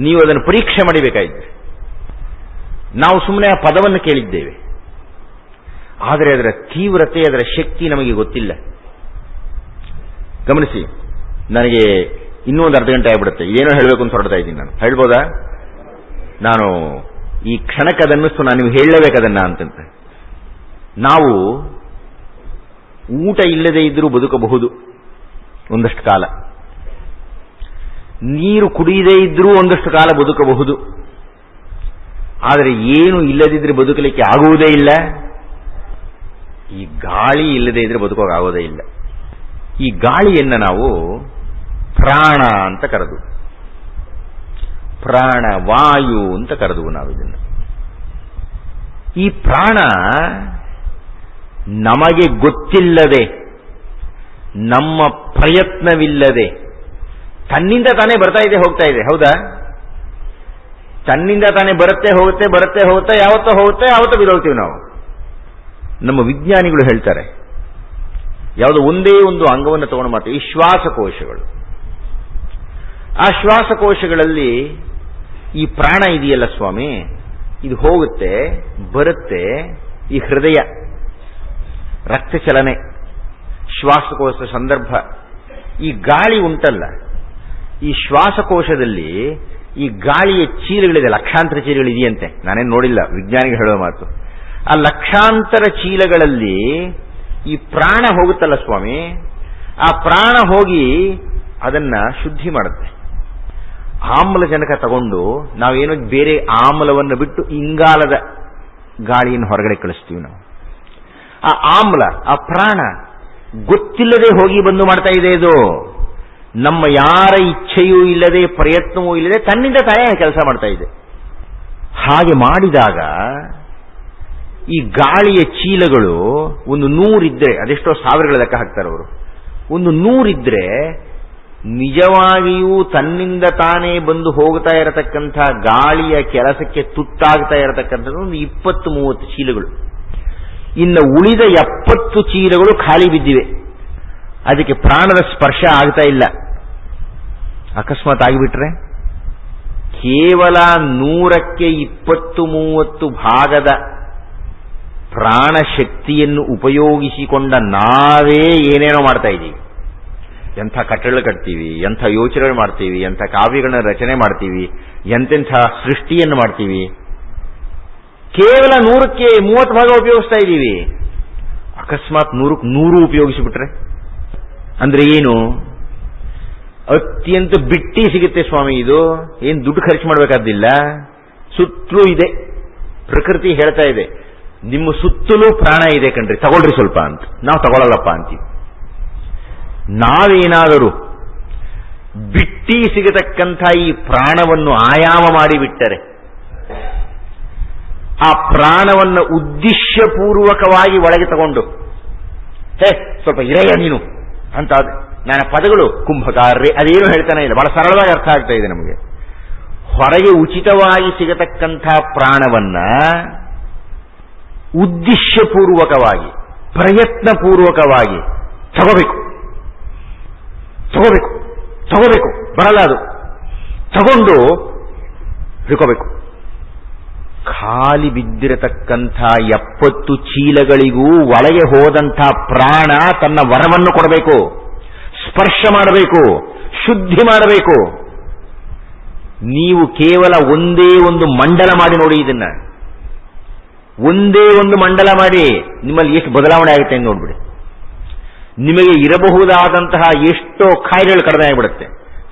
ನೀವು ಅದನ್ನು ಪರೀಕ್ಷೆ ಮಾಡಬೇಕಾಗಿದೆ. ನಾವು ಸುಮ್ಮನೆ ಆ ಪದವನ್ನು ಕೇಳಿದ್ದೇವೆ, ಆದರೆ ಅದರ ತೀವ್ರತೆ, ಅದರ ಶಕ್ತಿ ನಮಗೆ ಗೊತ್ತಿಲ್ಲ. ಗಮನಿಸಿ, ನನಗೆ ಇನ್ನೂ ಒಂದು ಅರ್ಧ ಗಂಟೆ ಆಗ್ಬಿಡುತ್ತೆ, ಏನೋ ಹೇಳಬೇಕು ಅಂತ ಹೊರಡ್ತಾ ಇದ್ದೀನಿ. ನಾನು ಹೇಳ್ಬೋದಾ? ನಾನು ಈ ಕ್ಷಣಕ್ಕದನ್ನಿಸ್ತು, ನಾನು ನೀವು ಹೇಳಲೇಬೇಕದನ್ನ ಅಂತಂತ. ನಾವು ಊಟ ಇಲ್ಲದೆ ಇದ್ರೂ ಬದುಕಬಹುದು ಒಂದಷ್ಟು ಕಾಲ, ನೀರು ಕುಡಿಯದೇ ಇದ್ರೂ ಒಂದಷ್ಟು ಕಾಲ ಬದುಕಬಹುದು. ಆದರೆ ಏನು ಇಲ್ಲದಿದ್ರೆ ಬದುಕಲಿಕ್ಕೆ ಆಗುವುದೇ ಇಲ್ಲ. ಈ ಗಾಳಿ ಇಲ್ಲದೆ ಇದ್ರೆ ಬದುಕೋಕ್ಕಾಗೋದೇ ಇಲ್ಲ. ಈ ಗಾಳಿಯನ್ನ ನಾವು ಪ್ರಾಣ ಅಂತ ಕರೆದು, ಪ್ರಾಣ ವಾಯು ಅಂತ ಕರೆದು ನಾವು ಇದನ್ನು. ಈ ಪ್ರಾಣ ನಮಗೆ ಗೊತ್ತಿಲ್ಲದೆ, ನಮ್ಮ ಪ್ರಯತ್ನವಿಲ್ಲದೆ ತನ್ನಿಂದ ತಾನೇ ಬರ್ತಾ ಇದೆ, ಹೋಗ್ತಾ ಇದೆ. ಹೌದಾ? ತನ್ನಿಂದ ತಾನೇ ಬರುತ್ತೆ, ಹೋಗುತ್ತೆ, ಬರುತ್ತೆ, ಹೋಗುತ್ತೆ, ಯಾವತ್ತೋ ಹೋಗುತ್ತೆ, ಯಾವತ್ತೋ ಬಿಡೋಗ್ತೀವಿ ನಾವು. ನಮ್ಮ ವಿಜ್ಞಾನಿಗಳು ಹೇಳ್ತಾರೆ, ಯಾವುದೋ ಒಂದೇ ಒಂದು ಅಂಗವನ್ನು ತಗೊಂಡು ಮಾಡ್ತೀವಿ, ಈ ಶ್ವಾಸಕೋಶಗಳು. ಆ ಶ್ವಾಸಕೋಶಗಳಲ್ಲಿ ಈ ಪ್ರಾಣ ಇದೆಯಲ್ಲ ಸ್ವಾಮಿ, ಇದು ಹೋಗುತ್ತೆ, ಬರುತ್ತೆ. ಈ ಹೃದಯ, ರಕ್ತ ಚಲನೆ, ಶ್ವಾಸಕೋಶ ಸಂದರ್ಭ, ಈ ಗಾಳಿ ಉಂಟಲ್ಲ, ಈ ಶ್ವಾಸಕೋಶದಲ್ಲಿ ಈ ಗಾಳಿಯ ಚೀಲಗಳಿದೆ, ಲಕ್ಷಾಂತರ ಚೀಲಗಳಿದೆಯಂತೆ. ನಾನೇನು ನೋಡಿಲ್ಲ, ವಿಜ್ಞಾನಿಗಳು ಹೇಳೋ ಮಾತು. ಆ ಲಕ್ಷಾಂತರ ಚೀಲಗಳಲ್ಲಿ ಈ ಪ್ರಾಣ ಹೋಗುತ್ತಲ್ಲ ಸ್ವಾಮಿ, ಆ ಪ್ರಾಣ ಹೋಗಿ ಅದನ್ನ ಶುದ್ಧಿ ಮಾಡುತ್ತೆ. ಆಮ್ಲಜನಕ ತಗೊಂಡು ನಾವೇನೋ ಬೇರೆ ಆಮ್ಲವನ್ನು ಬಿಟ್ಟು ಇಂಗಾಲದ ಗಾಳಿಯನ್ನು ಹೊರಗಡೆ ಕಳಿಸ್ತೀವಿ ನಾವು. ಆ ಆಮ್ಲ, ಆ ಪ್ರಾಣ ಗೊತ್ತಿಲ್ಲದೆ ಹೋಗಿ ಬಂದು ಮಾಡ್ತಾ ಇದೆ. ಇದು ನಮ್ಮ ಯಾರ ಇಚ್ಛೆಯೂ ಇಲ್ಲದೆ, ಪ್ರಯತ್ನವೂ ಇಲ್ಲದೆ ತನ್ನಿಂದ ತಾನೇ ಕೆಲಸ ಮಾಡ್ತಾ ಇದೆ. ಹಾಗೆ ಮಾಡಿದಾಗ ಈ ಗಾಳಿಯ ಚೀಲಗಳು ಒಂದು 100 ಇದ್ರೆ, ಅದೆಷ್ಟೋ ಸಾವಿರಗಳ ಲೆಕ್ಕ ಹಾಕ್ತಾರೆ ಅವರು, ಒಂದು 100 ಇದ್ರೆ ನಿಜವಾಗಿಯೂ ತನ್ನಿಂದ ತಾನೇ ಬಂದು ಹೋಗ್ತಾ ಇರತಕ್ಕಂಥ ಗಾಳಿಯ ಕೆಲಸಕ್ಕೆ ತುತ್ತಾಗ್ತಾ ಇರತಕ್ಕಂಥದ್ದು ಒಂದು 20-30 ಚೀಲಗಳು. ಇನ್ನು ಉಳಿದ 70 ಚೀಲಗಳು ಖಾಲಿ ಬಿದ್ದಿವೆ. ಅದಕ್ಕೆ ಪ್ರಾಣದ ಸ್ಪರ್ಶ ಆಗ್ತಾ ಇಲ್ಲ. ಅಕಸ್ಮಾತ್ ಆಗಿಬಿಟ್ರೆ ಕೇವಲ 100ಕ್ಕೆ 20-30 ಭಾಗದ ಪ್ರಾಣ ಶಕ್ತಿಯನ್ನು ಉಪಯೋಗಿಸಿಕೊಂಡ ನಾವೇ ಏನೇನೋ ಮಾಡ್ತಾ ಇದ್ದೀವಿ. ಎಂಥ ಕಟ್ಟಡ ಕಟ್ತೀವಿ, ಎಂಥ ಯೋಚನೆಗಳು ಮಾಡ್ತೀವಿ, ಎಂಥ ಕಾವ್ಯಗಳನ್ನ ರಚನೆ ಮಾಡ್ತೀವಿ, ಎಂತೆಂಥ ಸೃಷ್ಟಿಯನ್ನು ಮಾಡ್ತೀವಿ. ಕೇವಲ 100ಕ್ಕೆ 30 ಭಾಗ ಉಪಯೋಗಿಸ್ತಾ ಇದ್ದೀವಿ. ಅಕಸ್ಮಾತ್ 100ಕ್ಕೆ 100 ಉಪಯೋಗಿಸಿಬಿಟ್ರೆ ಅಂದ್ರೆ ಏನು? ಅತ್ಯಂತ ಬಿಟ್ಟಿ ಸಿಗುತ್ತೆ ಸ್ವಾಮಿ. ಇದು ಏನು ದುಡ್ಡು ಖರ್ಚು ಮಾಡಬೇಕಾದಿಲ್ಲ, ಸುತ್ತಲೂ ಇದೆ. ಪ್ರಕೃತಿ ಹೇಳ್ತಾ ಇದೆ, ನಿಮ್ಮ ಸುತ್ತಲೂ ಪ್ರಾಣ ಇದೆ ಕಣ್ರಿ, ತಗೊಳ್ರಿ ಸ್ವಲ್ಪ ಅಂತ. ನಾವು ತಗೊಳ್ಳಲ್ಲಪ್ಪ ಅಂತೀವಿ. ನಾವೇನಾದರೂ ಬಿಟ್ಟಿ ಸಿಗತಕ್ಕಂಥ ಈ ಪ್ರಾಣವನ್ನು ಆಯಾಮ ಮಾಡಿಬಿಟ್ಟರೆ, ಆ ಪ್ರಾಣವನ್ನು ಉದ್ದೇಶಪೂರ್ವಕವಾಗಿ ಒಳಗೆ ತಗೊಂಡು, ಸ್ವಲ್ಪ ಇರಯ್ಯ ನೀನು ಅಂತ ನನ್ನ ಪದಗಳು ಕುಂಭಕಾರ್ರೆ ಅದೇನು ಹೇಳ್ತಾನೆ ಇಲ್ಲ, ಬಹಳ ಸರಳವಾಗಿ ಅರ್ಥ ಆಗ್ತಾ ಇದೆ ನಮಗೆ. ಹೊರಗೆ ಉಚಿತವಾಗಿ ಸಿಗತಕ್ಕಂಥ ಪ್ರಾಣವನ್ನ ಉದ್ದೇಶಪೂರ್ವಕವಾಗಿ, ಪ್ರಯತ್ನಪೂರ್ವಕವಾಗಿ ತಗೋಬೇಕು, ತಗೋಬೇಕು, ತಗೋಬೇಕು, ಬರಲ್ಲ ಅದು, ತಗೊಂಡು ಹಿಡ್ಕೋಬೇಕು. ಖಾಲಿ ಬಿದ್ದಿರತಕ್ಕಂಥ 70 ಚೀಲಗಳಿಗೂ ಒಳಗೆ ಹೋದಂಥ ಪ್ರಾಣ ತನ್ನ ವರವನ್ನು ಕೊಡಬೇಕು, ಸ್ಪರ್ಶ ಮಾಡಬೇಕು, ಶುದ್ಧಿ ಮಾಡಬೇಕು. ನೀವು ಕೇವಲ ಒಂದೇ ಒಂದು ಮಂಡಲ ಮಾಡಿ ನೋಡಿ, ಇದನ್ನ ಒಂದೇ ಒಂದು ಮಂಡಲ ಮಾಡಿ ನಿಮ್ಮಲ್ಲಿ ಎಷ್ಟು ಬದಲಾವಣೆ ಆಗುತ್ತೆ ಅಂತ ನೋಡ್ಬಿಡಿ. ನಿಮಗೆ ಇರಬಹುದಾದಂತಹ ಎಷ್ಟೋ ಕಾಯಿಲೆಗಳು ಕಡಿಮೆ ಆಗಿಬಿಡುತ್ತೆ.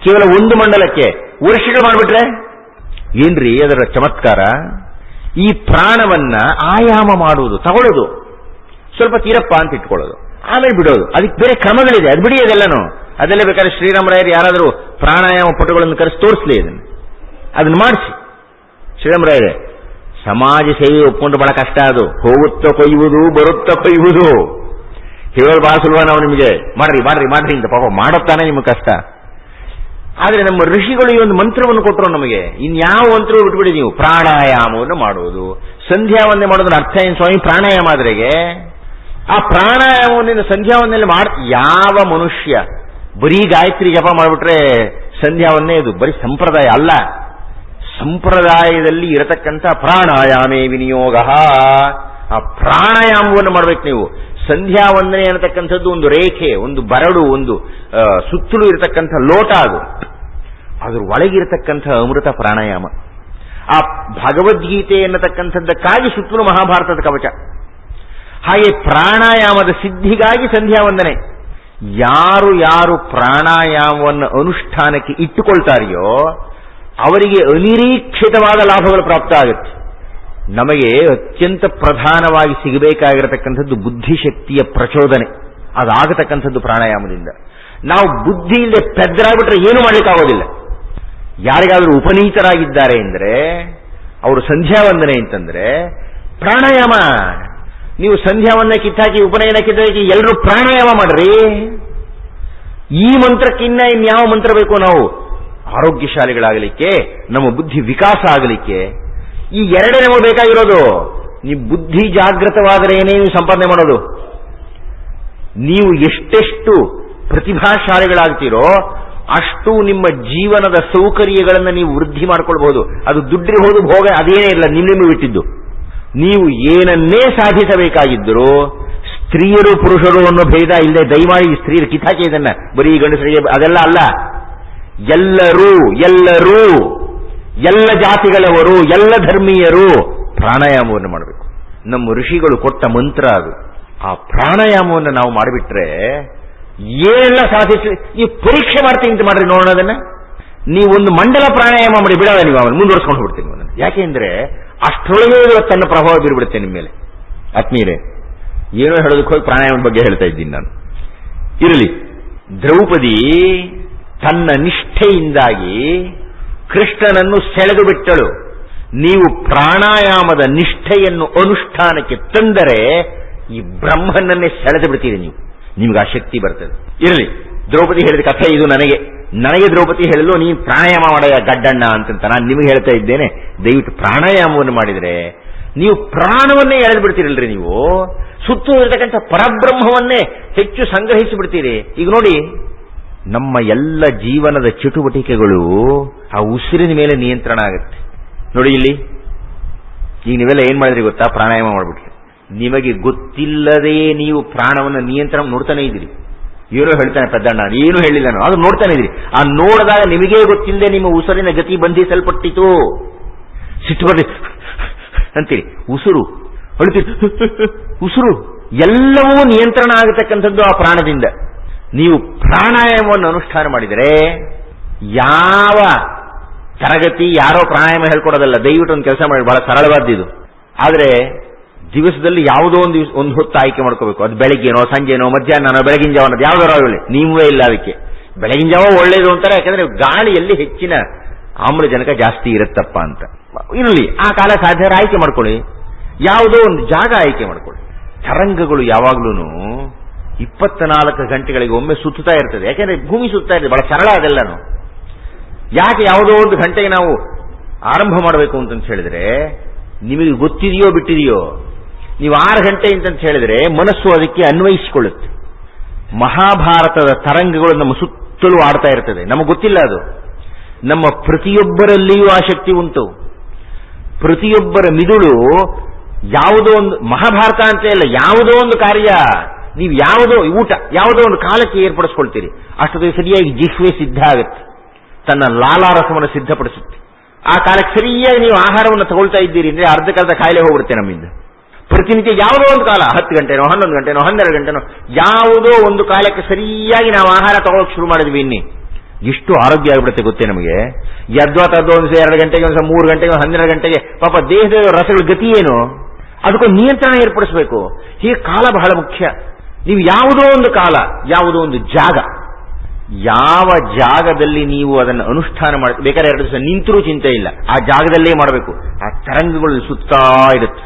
ಕೇವಲ ಒಂದು ಮಂಡಲಕ್ಕೆ ವರ್ಷಗಳು ಮಾಡಿಬಿಟ್ರೆ ಏನ್ರಿ ಅದರ ಚಮತ್ಕಾರ? ಈ ಪ್ರಾಣವನ್ನ ಆಯಾಮ ಮಾಡುವುದು, ತಗೊಳ್ಳೋದು, ಸ್ವಲ್ಪ ತೀರಪ್ಪ ಅಂತ ಇಟ್ಕೊಳ್ಳೋದು, ಆಮೇಲೆ ಬಿಡೋದು. ಅದಕ್ಕೆ ಬೇರೆ ಕ್ರಮಗಳಿದೆ, ಅದು ಬಿಡಿ, ಅದೆಲ್ಲನೂ. ಅದೆಲ್ಲ ಬೇಕಾದ್ರೆ ಶ್ರೀರಾಮರಾಯರು ಯಾರಾದರೂ ಪ್ರಾಣಾಯಾಮ ಪಟುಗಳನ್ನು ಕರೆಸಿ ತೋರಿಸಲಿ, ಅದನ್ನು ಮಾಡಿಸಿ. ಶ್ರೀರಾಮರಾಯರೇ, ಸಮಾಜ ಸೇವೆ ಒಪ್ಕೊಂಡು ಬಹಳ ಕಷ್ಟ, ಅದು ಹೋಗುತ್ತಾ ಕೊಯ್ಯುವುದು, ಬರುತ್ತಾ ಕೊಯ್ಯುವುದು. ಹೇಳೋದು ಬಹಳ ಸುಲಭ, ನಾವು ನಿಮಗೆ ಮಾಡ್ರಿ ಮಾಡ್ರಿ ಮಾಡ್ರಿ ಅಂತ ಪಾಪ ಮಾಡುತ್ತಾನೆ ನಿಮಗೆ ಕಷ್ಟ. ಆದರೆ ನಮ್ಮ ಋಷಿಗಳು ಈ ಒಂದು ಮಂತ್ರವನ್ನು ಕೊಟ್ಟರು ನಮಗೆ. ಇನ್ಯಾವ ಮಂತ್ರವೂ ಬಿಟ್ಬಿಡಿ ನೀವು. ಪ್ರಾಣಾಯಾಮವನ್ನು ಮಾಡುವುದು, ಸಂಧ್ಯಾವಂದನೆ ಮಾಡೋದ್ರ ಅರ್ಥ ಏನು ಸ್ವಾಮಿ? ಪ್ರಾಣಾಯಾಮ ಆದ್ರೆಗೆ ಆ ಪ್ರಾಣಾಯಾಮವನ್ನು ಸಂಧ್ಯಾವಂದನೆ ಯಾವ ಮನುಷ್ಯ ಬರೀ ಗಾಯತ್ರಿ ಜಪ ಮಾಡಿಬಿಟ್ರೆ ಸಂಧ್ಯಾವನ್ನೇ ಇದು ಬರೀ ಸಂಪ್ರದಾಯ ಅಲ್ಲ. ಸಂಪ್ರದಾಯದಲ್ಲಿ ಇರತಕ್ಕಂಥ ಪ್ರಾಣಾಯಾಮೇ ವಿನಿಯೋಗ. ಆ ಪ್ರಾಣಾಯಾಮವನ್ನು ಮಾಡಬೇಕು ನೀವು. ಸಂಧ್ಯಾ ವಂದನೆ ಅನ್ನತಕ್ಕಂಥದ್ದು ಒಂದು ರೇಖೆ, ಒಂದು ಬರಡು, ಒಂದು ಸುತ್ತಲೂ ಇರತಕ್ಕಂಥ ಲೋಟ. ಅದ್ರ ಒಳಗಿರತಕ್ಕಂಥ ಅಮೃತ ಪ್ರಾಣಾಯಾಮ. ಆ ಭಗವದ್ಗೀತೆ ಎನ್ನತಕ್ಕಂಥದ್ದಕ್ಕಾಗಿ ಸುತ್ತಲೂ ಮಹಾಭಾರತದ ಕವಚ. ಹಾಗೆ ಪ್ರಾಣಾಯಾಮದ ಸಿದ್ಧಿಗಾಗಿ ಸಂಧ್ಯಾ ವಂದನೆ. ಯಾರು ಪ್ರಾಣಾಯಾಮವನ್ನು ಅನುಷ್ಠಾನಕ್ಕೆ ಇಟ್ಟುಕೊಳ್ತಾರೆಯೋ ಅವರಿಗೆ ಅನಿರೀಕ್ಷಿತವಾದ ಲಾಭಗಳು ಪ್ರಾಪ್ತ ಆಗುತ್ತೆ. ನಮಗೆ ಅತ್ಯಂತ ಪ್ರಧಾನವಾಗಿ ಸಿಗಬೇಕಾಗಿರತಕ್ಕಂಥದ್ದು ಬುದ್ಧಿಶಕ್ತಿಯ ಪ್ರಚೋದನೆ. ಅದಾಗತಕ್ಕಂಥದ್ದು ಪ್ರಾಣಾಯಾಮದಿಂದ. ನಾವು ಬುದ್ಧಿ ಇಲ್ಲದೆ ಪೆದ್ರಾಗ್ಬಿಟ್ರೆ ಏನು ಮಾಡಲಿಕ್ಕಾಗೋದಿಲ್ಲ. ಯಾರಿಗಾದರೂ ಉಪನೀತರಾಗಿದ್ದಾರೆ ಅಂದರೆ ಅವರು ಸಂಧ್ಯಾ ವಂದನೆ ಅಂತಂದ್ರೆ ಪ್ರಾಣಾಯಾಮ. ನೀವು ಸಂಧ್ಯಾವನ್ನ ಕಿತ್ತಾಕಿ ಉಪನಯನ ಕಿತ್ತಾಕಿ ಎಲ್ಲರೂ ಪ್ರಾಣಾಯಾಮ ಮಾಡ್ರಿ. ಈ ಮಂತ್ರಕ್ಕಿನ್ನ ಇನ್ಯಾವ ಮಂತ್ರ ಬೇಕು? ನಾವು ಆರೋಗ್ಯಶಾಲಿಗಳಾಗಲಿಕ್ಕೆ, ನಮ್ಮ ಬುದ್ಧಿ ವಿಕಾಸ ಆಗಲಿಕ್ಕೆ ಈ ಎರಡೇ ನಮಗೆ ಬೇಕಾಗಿರೋದು. ನೀವು ಬುದ್ಧಿ ಜಾಗೃತವಾದರೆ ಏನೇ ನೀವು ಸಂಪಾದನೆ ಮಾಡೋದು. ನೀವು ಎಷ್ಟೆಷ್ಟು ಪ್ರತಿಭಾಶಾಲಿಗಳಾಗ್ತೀರೋ ಅಷ್ಟು ನಿಮ್ಮ ಜೀವನದ ಸೌಕರ್ಯಗಳನ್ನು ನೀವು ವೃದ್ಧಿ ಮಾಡಿಕೊಳ್ಬಹುದು. ಅದು ದುಡ್ಡಿರಬಹುದು, ಭೋಗ ಅದೇನೇ ಇಲ್ಲ, ನಿಮ್ಮ ಬಿಟ್ಟಿದ್ದು. ನೀವು ಏನನ್ನೇ ಸಾಧಿಸಬೇಕಾಗಿದ್ದರೂ ಸ್ತ್ರೀಯರು ಪುರುಷರು ಅನ್ನೋ ಭೇದ ಇಲ್ಲದೆ ದಯಮಾಡಿ ಸ್ತ್ರೀಯರು ಕಿತ್ತಾಕಿ ಇದನ್ನ, ಬರೀ ಗಂಡಸರಿಗೆ ಅದೆಲ್ಲ ಅಲ್ಲ. ಎಲ್ಲರೂ ಎಲ್ಲ ಜಾತಿಗಳವರು, ಎಲ್ಲ ಧರ್ಮೀಯರು ಪ್ರಾಣಾಯಾಮವನ್ನು ಮಾಡಬೇಕು. ನಮ್ಮ ಋಷಿಗಳು ಕೊಟ್ಟ ಮಂತ್ರ ಅದು. ಆ ಪ್ರಾಣಾಯಾಮವನ್ನು ನಾವು ಮಾಡಿಬಿಟ್ರೆ ಏನೆಲ್ಲ ಸಾಧಿಸಿ. ನೀವು ಪರೀಕ್ಷೆ ಮಾಡ್ತೀನಿ ಅಂತ ಮಾಡ್ರಿ ನೋಡೋಣ ಅದನ್ನ. ನೀವೊಂದು ಮಂಡಲ ಪ್ರಾಣಾಯಾಮ ಮಾಡಿ ಬಿಡೋದ, ನೀವು ಅವನು ಮುಂದುವರ್ಸ್ಕೊಂಡು ಹೋಗ್ಬಿಡ್ತೀನಿ ಅದನ್ನು. ಯಾಕೆಂದ್ರೆ ಅಷ್ಟರೊಳಗೆ ತನ್ನ ಪ್ರಭಾವ ಬೀರ್ಬಿಡುತ್ತೆ ನಿಮ್ಮ ಮೇಲೆ. ಆತ್ಮೀಯರೇ, ಏನೋ ಹೇಳೋದಕ್ಕೆ ಹೋಗಿ ಪ್ರಾಣಾಯಾಮದ ಬಗ್ಗೆ ಹೇಳ್ತಾ ಇದ್ದೀನಿ ನಾನು. ಇರಲಿ, ದ್ರೌಪದಿ ತನ್ನ ನಿಷ್ಠೆಯಿಂದಾಗಿ ಕೃಷ್ಣನನ್ನು ಸೆಳೆದು ಬಿಟ್ಟಳು. ನೀವು ಪ್ರಾಣಾಯಾಮದ ನಿಷ್ಠೆಯನ್ನು ಅನುಷ್ಠಾನಕ್ಕೆ ತಂದರೆ ಈ ಬ್ರಹ್ಮನನ್ನೇ ಸೆಳೆದು ಬಿಡ್ತೀರಿ ನೀವು. ನಿಮ್ಗೆ ಆ ಶಕ್ತಿ ಬರ್ತದೆ. ಇರಲಿ, ದ್ರೌಪದಿ ಹೇಳಿದ ಕಥೆ ಇದು. ನನಗೆ ದ್ರೌಪದಿ ಹೇಳಲು ನೀನು ಪ್ರಾಣಾಯಾಮ ಮಾಡ ಗಡ್ಡಣ್ಣ ಅಂತಂತ ನಾನು ನಿಮಗೆ ಹೇಳ್ತಾ ಇದ್ದೇನೆ. ದಯವಿಟ್ಟು ಪ್ರಾಣಾಯಾಮವನ್ನು ಮಾಡಿದರೆ ನೀವು ಪ್ರಾಣವನ್ನೇ ಎಳೆದು ಬಿಡ್ತೀರಲ್ರಿ. ನೀವು ಸುತ್ತಲೂ ಇರತಕ್ಕಂಥ ಪರಬ್ರಹ್ಮವನ್ನೇ ಹೆಚ್ಚು ಸಂಗ್ರಹಿಸಿ ಬಿಡ್ತೀರಿ. ಈಗ ನೋಡಿ, ನಮ್ಮ ಎಲ್ಲ ಜೀವನದ ಚಟುವಟಿಕೆಗಳು ಆ ಉಸಿರಿನ ಮೇಲೆ ನಿಯಂತ್ರಣ ಆಗುತ್ತೆ. ನೋಡಿ ಇಲ್ಲಿ, ಈಗ ನೀವೆಲ್ಲ ಏನ್ ಮಾಡಿದ್ರಿ ಗೊತ್ತಾ? ಪ್ರಾಣಾಯಾಮ ಮಾಡ್ಬಿಟ್ರಿ. ನಿಮಗೆ ಗೊತ್ತಿಲ್ಲದೆ ನೀವು ಪ್ರಾಣವನ್ನು ನಿಯಂತ್ರಣ ನೋಡ್ತಾನೆ ಇದ್ದೀರಿ. ಏನೋ ಹೇಳ್ತಾನೆ ಪೆದ್ದಣ್ಣ, ಏನು ಹೇಳಿಲ್ಲ ನಾನು, ಅದು ನೋಡ್ತಾನೆ ಇದ್ರಿ. ಆ ನೋಡಿದಾಗ ನಿಮಗೇ ಗೊತ್ತಿಲ್ಲದೆ ನಿಮ್ಮ ಉಸಿರಿನ ಗತಿ ಬಂಧಿಸಲ್ಪಟ್ಟಿತು. ಸಿಟ್ಟು ಬರ್ಲಿ ಅಂತೀರಿ, ಉಸಿರು ಹೊಳಿತಿ, ಉಸಿರು ಎಲ್ಲವೂ ನಿಯಂತ್ರಣ ಆಗತಕ್ಕಂಥದ್ದು ಆ ಪ್ರಾಣದಿಂದ. ನೀವು ಪ್ರಾಣಾಯಾಮವನ್ನು ಅನುಷ್ಠಾನ ಮಾಡಿದರೆ ಯಾವ ತರಗತಿ ಯಾರೋ ಪ್ರಾಣಾಯಾಮ ಹೇಳ್ಕೊಡೋದಲ್ಲ. ದಯವಿಟ್ಟು ಒಂದು ಕೆಲಸ ಮಾಡಿ, ಬಹಳ ಸರಳವಾದ್ದು. ಆದರೆ ದಿವಸದಲ್ಲಿ ಯಾವುದೋ ಒಂದು ಹೊತ್ತು ಆಯ್ಕೆ ಮಾಡ್ಕೋಬೇಕು. ಅದು ಬೆಳಗ್ಗೆನೋ, ಸಂಜೆನೋ, ಮಧ್ಯಾಹ್ನನೋ, ಬೆಳಗಿನ ಜಾವ ಅನ್ನೋದು ಯಾವ್ದಾರೋ ಆಗಲಿ, ನೀವೇ ಇಲ್ಲ ಅದಕ್ಕೆ. ಬೆಳಗಿನ ಜಾವ ಒಳ್ಳೇದು ಅಂತಾರೆ, ಯಾಕಂದ್ರೆ ಗಾಳಿಯಲ್ಲಿ ಹೆಚ್ಚಿನ ಆಮ್ಲಜನಕ ಜಾಸ್ತಿ ಇರುತ್ತಪ್ಪ ಅಂತ. ಇರಲಿ, ಆ ಕಾಲ ಸಾಧ್ಯ ಆಯ್ಕೆ ಮಾಡ್ಕೊಳ್ಳಿ. ಯಾವುದೋ ಒಂದು ಜಾಗ ಆಯ್ಕೆ ಮಾಡ್ಕೊಳ್ಳಿ. ತರಂಗಗಳು ಯಾವಾಗ್ಲೂ 24 ಗಂಟೆಗಳಿಗೆ ಒಮ್ಮೆ ಸುತ್ತಾ ಇರ್ತದೆ. ಯಾಕೆಂದ್ರೆ ಭೂಮಿ ಸುತ್ತಾ ಇರ್ತದೆ, ಬಹಳ ಸರಳ ಅದೆಲ್ಲನು. ಯಾಕೆ ಯಾವುದೋ ಒಂದು ಗಂಟೆಗೆ ನಾವು ಆರಂಭ ಮಾಡಬೇಕು ಅಂತಂತ ಹೇಳಿದ್ರೆ, ನಿಮಗೆ ಗೊತ್ತಿದೆಯೋ ಬಿಟ್ಟಿದೆಯೋ, ನೀವು 6 ಗಂಟೆ ಅಂತಂತ ಹೇಳಿದ್ರೆ ಮನಸ್ಸು ಅದಕ್ಕೆ ಅನ್ವಯಿಸಿಕೊಳ್ಳುತ್ತೆ. ಮಹಾಭಾರತದ ತರಂಗಗಳು ನಮ್ಮ ಸುತ್ತಲೂ ಆಡ್ತಾ ಇರ್ತದೆ, ನಮಗೆ ಗೊತ್ತಿಲ್ಲ ಅದು. ನಮ್ಮ ಪ್ರತಿಯೊಬ್ಬರಲ್ಲಿಯೂ ಆ ಶಕ್ತಿ ಉಂಟು. ಪ್ರತಿಯೊಬ್ಬರ ಮಿದುಳು ಯಾವುದೋ ಒಂದು, ಮಹಾಭಾರತ ಅಂತ ಇಲ್ಲ, ಯಾವುದೋ ಒಂದು ಕಾರ್ಯ ನೀವು ಯಾವುದೋ ಊಟ ಯಾವುದೋ ಒಂದು ಕಾಲಕ್ಕೆ ಏರ್ಪಡಿಸ್ಕೊಳ್ತೀರಿ, ಅಷ್ಟೊತ್ತಿಗೆ ಸರಿಯಾಗಿ ಜಿಹ್ವೆ ಸಿದ್ಧ ಆಗುತ್ತೆ, ತನ್ನ ಲಾಲಾರಸವನ್ನು ಸಿದ್ಧಪಡಿಸುತ್ತೆ. ಆ ಕಾಲಕ್ಕೆ ಸರಿಯಾಗಿ ನೀವು ಆಹಾರವನ್ನು ತಗೊಳ್ತಾ ಇದ್ದೀರಿ ಅಂದ್ರೆ ಅರ್ಧಕ್ಕರ್ಧ ಕಾಯಿಲೆ ಹೋಗ್ಬಿಡುತ್ತೆ ನಮ್ಮಿಂದ. ಪ್ರತಿನಿತ್ಯ ಯಾವುದೋ ಒಂದು ಕಾಲ, 10 ಗಂಟೆನೋ 11 ಗಂಟೆನೋ 12 ಗಂಟೆನೋ ಯಾವುದೋ ಒಂದು ಕಾಲಕ್ಕೆ ಸರಿಯಾಗಿ ನಾವು ಆಹಾರ ತಗೊಳ್ಳೋಕೆ ಶುರು ಮಾಡಿದ್ವಿ, ಇನ್ನಿ ಎಷ್ಟು ಆರೋಗ್ಯ ಆಗಿಬಿಡುತ್ತೆ ಗೊತ್ತೇ ನಮಗೆ. ಯದ್ವಾ ತದ್ವಾ ಒಂದು 2 ಗಂಟೆಗೆ, ಒಂದು 3 ಗಂಟೆಗೆ, 12 ಗಂಟೆಗೆ ಪಾಪ ದೇಹದ ರಸಗಳ ಗತಿ ಏನು, ಅದಕ್ಕೊಂದು ನಿಯಂತ್ರಣ ಏರ್ಪಡಿಸಬೇಕು. ಹೀಗೆ ಕಾಲ ಬಹಳ ಮುಖ್ಯ. ನೀವು ಯಾವುದೋ ಒಂದು ಕಾಲ, ಯಾವುದೋ ಒಂದು ಜಾಗ, ಯಾವ ಜಾಗದಲ್ಲಿ ನೀವು ಅದನ್ನು ಅನುಷ್ಠಾನ ಮಾಡಿ, ಬೇಕಾದ್ರೆ 2 ದಿವಸ ನಿಂತರೂ ಚಿಂತೆ ಇಲ್ಲ, ಆ ಜಾಗದಲ್ಲೇ ಮಾಡಬೇಕು. ಆ ತರಂಗಗಳು ಸುತ್ತಾ ಇರುತ್ತೆ.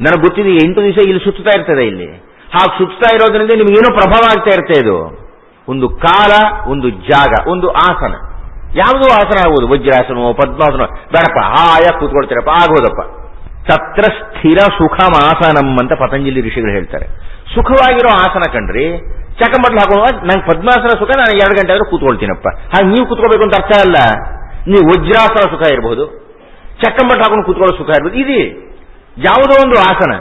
ನನಗೆ ಗೊತ್ತಿದೆ 8 ದಿವಸ ಇಲ್ಲಿ ಸುತ್ತಾ ಇರ್ತದೆ. ಇಲ್ಲಿ ಹಾಗೆ ಸುತ್ತಾ ಇರೋದ್ರಿಂದ ನಿಮಗೇನೋ ಪ್ರಭಾವ ಆಗ್ತಾ ಇರುತ್ತೆ. ಇದು ಒಂದು ಕಾಲ, ಒಂದು ಜಾಗ, ಒಂದು ಆಸನ. ಯಾವುದೋ ಆಸನ ಆಗ್ಬೋದು, ವಜ್ರಾಸನೋ ಪದ್ಮಾಸನೋ, ಬೇಡಪ್ಪ ಹಾಯಾಗಿ ಕೂತ್ಕೊಳ್ತೀರಪ್ಪ, ಆಗೋದಪ್ಪ. ತತ್ರ ಸ್ಥಿರ ಸುಖಮಾಸನಂ ಅಂತ ಪತಂಜಲಿ ಋಷಿಗಳು ಹೇಳ್ತಾರೆ. ಸುಖವಾಗಿರೋ ಆಸನ ಕಂಡ್ರಿ, ಚಕಮಟ್ಲು ಹಾಕೊಳ್ಳುವ, ನಂಗೆ ಪದ್ಮಾಸನ ಸುಖ, ನಾನು 2 ಗಂಟೆ ಆದ್ರೂ ಕೂತ್ಕೊಳ್ತೀನಪ್ಪ. ಹಾಗೆ ನೀವು ಕೂತ್ಕೋಬೇಕು ಅಂತ ಅರ್ಥ ಅಲ್ಲ. ನೀವು ವಜ್ರಾಸನ ಸುಖ ಇರಬಹುದು, ಚಕ್ಕಂಬಟ್ಟು ಹಾಕೊಂಡು ಕೂತ್ಕೊಳ್ಳೋ ಸುಖ ಇರ್ಬೋದು. ಇದೆ ಯಾವುದೋ ಒಂದು ಆಸನ,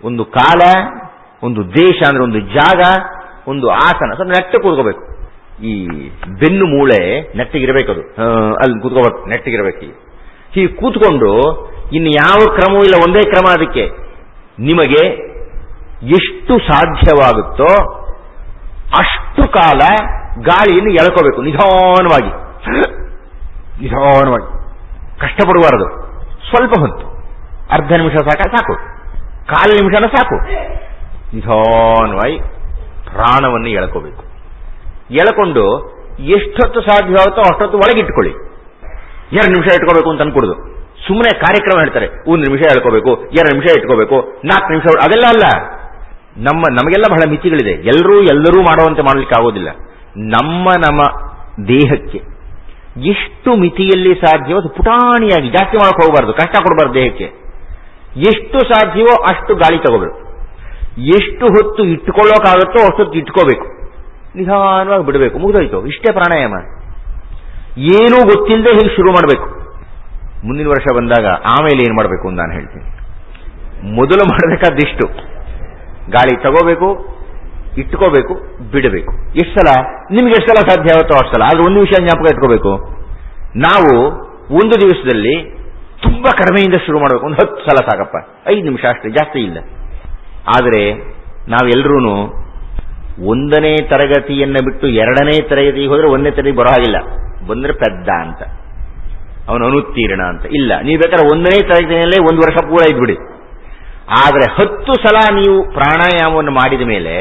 ಒಂದು ಕಾಲ, ಒಂದು ದೇಶ ಅಂದ್ರೆ ಒಂದು ಜಾಗ, ಒಂದು ಆಸನ, ಸ್ವಲ್ಪ ನೆಟ್ಟಗೆ ಕೂತ್ಕೋಬೇಕು. ಈ ಬೆನ್ನು ಮೂಳೆ ನೆಟ್ಟಗಿರಬೇಕದು, ಅಲ್ಲಿ ಕೂತ್ಕೋಬೇಕು, ನೆಟ್ಟಗಿರಬೇಕು. ಹೀಗೆ ಕೂತ್ಕೊಂಡು ಇನ್ನು ಯಾವ ಕ್ರಮವೂ ಇಲ್ಲ, ಒಂದೇ ಕ್ರಮ. ಅದಕ್ಕೆ ನಿಮಗೆ ಎಷ್ಟು ಸಾಧ್ಯವಾಗುತ್ತೋ ಅಷ್ಟು ಕಾಲ ಗಾಳಿಯನ್ನು ಎಳ್ಕೋಬೇಕು, ನಿಧಾನವಾಗಿ ನಿಧಾನವಾಗಿ. ಕಷ್ಟಪಡಬಾರದು. ಸ್ವಲ್ಪ ಹೊತ್ತು, ಅರ್ಧ ನಿಮಿಷ ಸಾಕು, ಕಾಲು ನಿಮಿಷನ ಸಾಕು. ನಿಧಾನವಾಗಿ ಪ್ರಾಣವನ್ನು ಎಳ್ಕೋಬೇಕು. ಎಳ್ಕೊಂಡು ಎಷ್ಟೊತ್ತು ಸಾಧ್ಯವಾಗುತ್ತೋ ಅಷ್ಟೊತ್ತು ಒಳಗಿಟ್ಕೊಳ್ಳಿ. 2 ನಿಮಿಷ ಇಟ್ಕೋಬೇಕು ಅಂತ ಅನ್ಕೊಡುದು. ಸುಮ್ಮನೆ ಕಾರ್ಯಕ್ರಮ ಹೇಳ್ತಾರೆ, 1 ನಿಮಿಷ ಹೇಳ್ಕೋಬೇಕು, 2 ನಿಮಿಷ ಇಟ್ಕೋಬೇಕು, 4 ನಿಮಿಷ, ಅದೆಲ್ಲ ಅಲ್ಲ. ನಮಗೆಲ್ಲ ಬಹಳ ಮಿತಿಗಳಿದೆ. ಎಲ್ಲರೂ ಮಾಡುವಂತೆ ಮಾಡಲಿಕ್ಕೆ ಆಗೋದಿಲ್ಲ. ನಮ್ಮ ದೇಹಕ್ಕೆ ಎಷ್ಟು ಮಿತಿಯಲ್ಲಿ ಸಾಧ್ಯವೋ ಅದು ಪುಟಾಣಿಯಾಗಿ, ಜಾಸ್ತಿ ಮಾಡಕ್ಕೆ ಹೋಗಬಾರ್ದು, ಕಷ್ಟ ಕೊಡಬಾರ್ದು ದೇಹಕ್ಕೆ. ಎಷ್ಟು ಸಾಧ್ಯವೋ ಅಷ್ಟು ಗಾಳಿ ತಗೋಬೇಕು. ಎಷ್ಟು ಹೊತ್ತು ಇಟ್ಕೊಳ್ಳೋಕ್ಕಾಗುತ್ತೋ ಅಷ್ಟೊತ್ತು ಇಟ್ಕೋಬೇಕು, ನಿಧಾನವಾಗಿ ಬಿಡಬೇಕು. ಮುಗಿದೋಯ್ತು. ಇಷ್ಟೇ ಪ್ರಾಣಾಯಾಮ. ಏನೂ ಗೊತ್ತಿಲ್ಲದೆ ಹೀಗೆ ಶುರು ಮಾಡಬೇಕು. ಮುಂದಿನ ವರ್ಷ ಬಂದಾಗ ಆಮೇಲೆ ಏನು ಮಾಡಬೇಕು ಅಂತ ನಾನು ಹೇಳ್ತೀನಿ. ಮೊದಲು ಮಾಡಬೇಕಾದಿಷ್ಟು, ಗಾಳಿ ತಗೋಬೇಕು, ಇಟ್ಕೋಬೇಕು, ಬಿಡಬೇಕು. ಎಷ್ಟು ಸಲ ನಿಮ್ಗೆ ಎಷ್ಟು ಸಲ ಸಾಧ್ಯ ಆಗುತ್ತೋ ಅಷ್ಟು ಸಲ. ಆದ್ರೆ ಒಂದು ವಿಷಯ ಜ್ಞಾಪಕ ಇಟ್ಕೋಬೇಕು, ನಾವು ಒಂದು ದಿವಸದಲ್ಲಿ ತುಂಬಾ ಕಡಿಮೆಯಿಂದ ಶುರು ಮಾಡಬೇಕು. ಒಂದು 10 ಸಲ ಸಾಕಪ್ಪ, 5 ನಿಮಿಷ ಅಷ್ಟೇ, ಜಾಸ್ತಿ ಇಲ್ಲ. ಆದರೆ ನಾವೆಲ್ಲರೂ 1ನೇ ತರಗತಿಯನ್ನು ಬಿಟ್ಟು 2ನೇ ತರಗತಿಗೆ ಹೋದ್ರೆ 1ನೇ ತರಗತಿ ಬರೋ ಹಾಗಿಲ್ಲ. ಬಂದ್ರೆ ಪೆದ್ದ ಅಂತ, ಅವನು ಅನುತ್ತೀರ್ಣ ಅಂತ. ಇಲ್ಲ, ನೀವು ಬೇಕಾದ್ರೆ 1ನೇ ತರಗತಿಯಲ್ಲೇ 1 ವರ್ಷ ಪೂರ ಇದ್ಬಿಡಿ. ಆದರೆ 10 ಸಲ ನೀವು ಪ್ರಾಣಾಯಾಮವನ್ನು ಮಾಡಿದ ಮೇಲೆ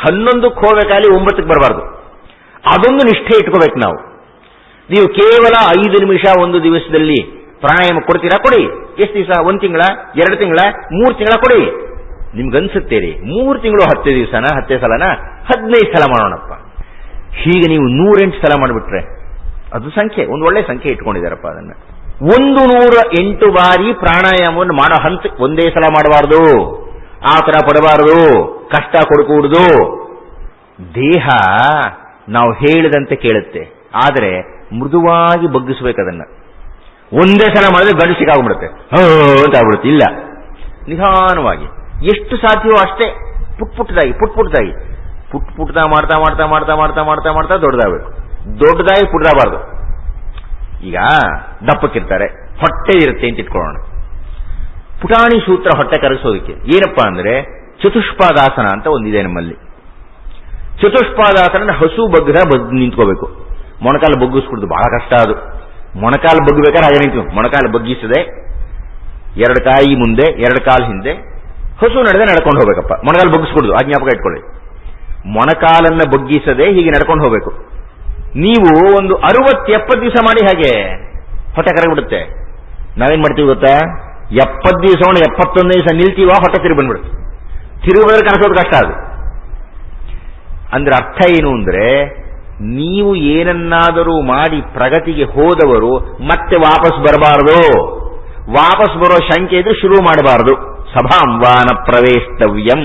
11ಕ್ಕೆ ಹೋಗಬೇಕಾಗಿ 9ಕ್ಕೆ ಬರಬಾರ್ದು. ಅದೊಂದು ನಿಷ್ಠೆ ಇಟ್ಕೋಬೇಕು ನಾವು. ನೀವು ಕೇವಲ 5 ನಿಮಿಷ ಒಂದು ದಿವಸದಲ್ಲಿ ಪ್ರಾಣಾಯಾಮ ಕೊಡ್ತೀರಾ? ಕೊಡಿ. ಎಷ್ಟು ದಿವಸ? 1 ತಿಂಗಳ, 2 ತಿಂಗಳ, 3 ತಿಂಗಳ ಕೊಡಿ. ನಿಮ್ಗನ್ಸುತ್ತೇರಿ 3 ತಿಂಗಳು 10 ದಿವಸನ, 10 ಸಲನ, 15 ಸಲ ಮಾಡೋಣಪ್ಪ. ಹೀಗೆ ನೀವು 108 ಸಲ ಮಾಡಿಬಿಟ್ರೆ ಅದು ಸಂಖ್ಯೆ, ಒಂದು ಒಳ್ಳೆ ಸಂಖ್ಯೆ ಇಟ್ಕೊಂಡಿದ್ದಾರಪ್ಪ. ಅದನ್ನ 108 ಬಾರಿ ಪ್ರಾಣಾಯಾಮವನ್ನು ಮಾಡೋ ಹಂತ. ಒಂದೇ ಸಲ ಮಾಡಬಾರ್ದು, ಆತರ ಪಡಬಾರದು, ಕಷ್ಟ ಕೊಡಕೂಡದು. ದೇಹ ನಾವು ಹೇಳಿದಂತೆ ಕೇಳುತ್ತೆ, ಆದರೆ ಮೃದುವಾಗಿ ಬಗ್ಗಿಸ್ಬೇಕದನ್ನ. ಒಂದೇ ಸಲ ಮಾಡಿದ್ರೆ ಗಂಡು ಸಿಕ್ಕಾಗ್ಬಿಡುತ್ತೆ, ಅಂತ ಆಗ್ಬಿಡುತ್ತೆ. ಇಲ್ಲ, ನಿಧಾನವಾಗಿ ಎಷ್ಟು ಸಾಧ್ಯವೋ ಅಷ್ಟೇ, ಪುಟ್ಪುಟ್ಟದಾಗಿ ಮಾಡ್ತಾ ಮಾಡ್ತಾ ಮಾಡ್ತಾ ಮಾಡ್ತಾ ಮಾಡ್ತಾ ಮಾಡ್ತಾ ದೊಡ್ಡದಾಗಬೇಕು. ದೊಡ್ಡದಾಗಿ ಪುಟ್ಟದಾಗಬಾರ್ದು. ಈಗ ದಪ್ಪಕ್ಕಿರ್ತಾರೆ, ಹೊಟ್ಟೆ ಇರುತ್ತೆ ಅಂತ ಇಟ್ಕೊಳ್ಳೋಣ. ಪುಟಾಣಿ ಸೂತ್ರ ಹೊಟ್ಟೆ ಕರಗಿಸೋದಕ್ಕೆ ಏನಪ್ಪಾ ಅಂದ್ರೆ ಚತುಷ್ಪಾದಾಸನ ಅಂತ ಒಂದಿದೆ ನಮ್ಮಲ್ಲಿ. ಚತುಷ್ಪಾದಾಸನ ಹಸು ನಿಂತ್ಕೋಬೇಕು. ಮೊಣಕಾಲು ಬಗ್ಗಿಸ್ಕೊಡುದು ಬಹಳ ಕಷ್ಟ. ಅದು ಮೊಣಕಾಲು ಬಗ್ಗಬೇಕಾದ್ರೆ ಹಾಗೆ ನಿಂತು ಮೊಣಕಾಲು ಬಗ್ಗಿಸದೆ 2 ಕಾಯಿ ಮುಂದೆ 2 ಕಾಲು ಹಿಂದೆ, ಹಸು ನಡೆದೇ ನಡ್ಕೊಂಡು ಹೋಗ್ಬೇಕಪ್ಪ. ಮೊಣಕಾಲು ಬಗ್ಗಿಸ್ಕೊಡುದು, ಆ ಜ್ಞಾಪಕ ಇಟ್ಕೊಳ್ಳಿ. ಮೊಣಕಾಲನ್ನ ಬಗ್ಗಿಸದೆ ಹೀಗೆ ನಡ್ಕೊಂಡು ಹೋಗ್ಬೇಕು. ನೀವು ಒಂದು 60-70 ದಿವಸ ಮಾಡಿ, ಹಾಗೆ ಹೊಟ್ಟೆ ಕರಗಿಬಿಡುತ್ತೆ. ನಾವೇನ್ ಮಾಡ್ತೀವಿ ಗೊತ್ತಾ? 70 ದಿವಸ 71 ದಿವಸ ನಿಲ್ತೀವ, ಹೊಟ್ಟೆ ತಿರುಗಿ ಬಂದ್ಬಿಡುತ್ತೆ. ತಿರುಗಿ ಬಂದ್ರೆ ಕನಸೋದು ಕಷ್ಟ. ಅದು ಅಂದ್ರೆ ಅರ್ಥ ಏನು ಅಂದ್ರೆ, ನೀವು ಏನನ್ನಾದರೂ ಮಾಡಿ ಪ್ರಗತಿಗೆ ಹೋದವರು ಮತ್ತೆ ವಾಪಸ್ ಬರಬಾರದು. ವಾಪಸ್ ಬರೋ ಶಂಕೆ ಇದ್ರೆ ಶುರು ಮಾಡಬಾರದು. ಸಭಾಂ ವಾನ ಪ್ರವೇಷ್ಟವ್ಯಂ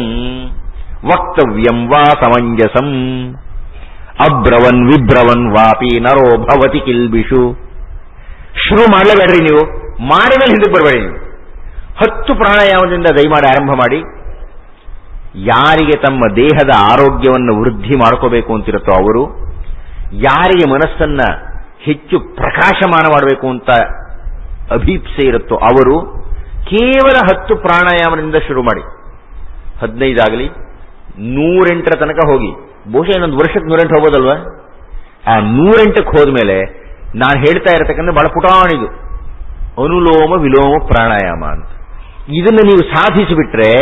ವಕ್ತವ್ಯಂ ವಾ ಸಮಂಜಸಂ ಅಬ್ರವನ್ ವಿಬ್ರವನ್ ವಾಪಿ ನರೋ ಭವತಿ ಕಿಲ್ಬಿಷು. ಶುರು ಮಾಡಲೇಬೇಡ್ರಿ. ನೀವು ಮಾಡಿದ ಹಿಂದಕ್ಕೆ ಬರಬೇಡಿ. ನೀವು 10 ಪ್ರಾಣಾಯಾಮದಿಂದ ದಯಮಾಡಿ ಆರಂಭ ಮಾಡಿ. ಯಾರಿಗೆ ತಮ್ಮ ದೇಹದ ಆರೋಗ್ಯವನ್ನು ವೃದ್ಧಿ ಮಾಡ್ಕೋಬೇಕು ಅಂತಿರುತ್ತೋ ಅವರು, ಯಾರಿಗೆ ಮನಸ್ಸನ್ನ ಹೆಚ್ಚು ಪ್ರಕಾಶಮಾನ ಮಾಡಬೇಕು ಅಂತ ಅಭೀಪ್ಸೆ ಇರುತ್ತೋ ಅವರು ಕೇವಲ 10 ಪ್ರಾಣಾಯಾಮದಿಂದ ಶುರು ಮಾಡಿ. 15 ಆಗಲಿ, 108ರ ತನಕ ಹೋಗಿ. ಬಹುಶಃ ಇನ್ನೊಂದು ವರ್ಷಕ್ಕೆ 108 ಹೋಗೋದಲ್ವಾ? ಆ 108ಕ್ಕೆ ಹೋದ್ಮೇಲೆ ನಾನು ಹೇಳ್ತಾ ಇರತಕ್ಕಂಥ ಬಹಳ ಪುಟಾಣಿದು ಅನುಲೋಮ ವಿಲೋಮ ಪ್ರಾಣಾಯಾಮ ಅಂತ. ಇದನ್ನು ನೀವು ಸಾಧಿಸಿಬಿಟ್ರೆ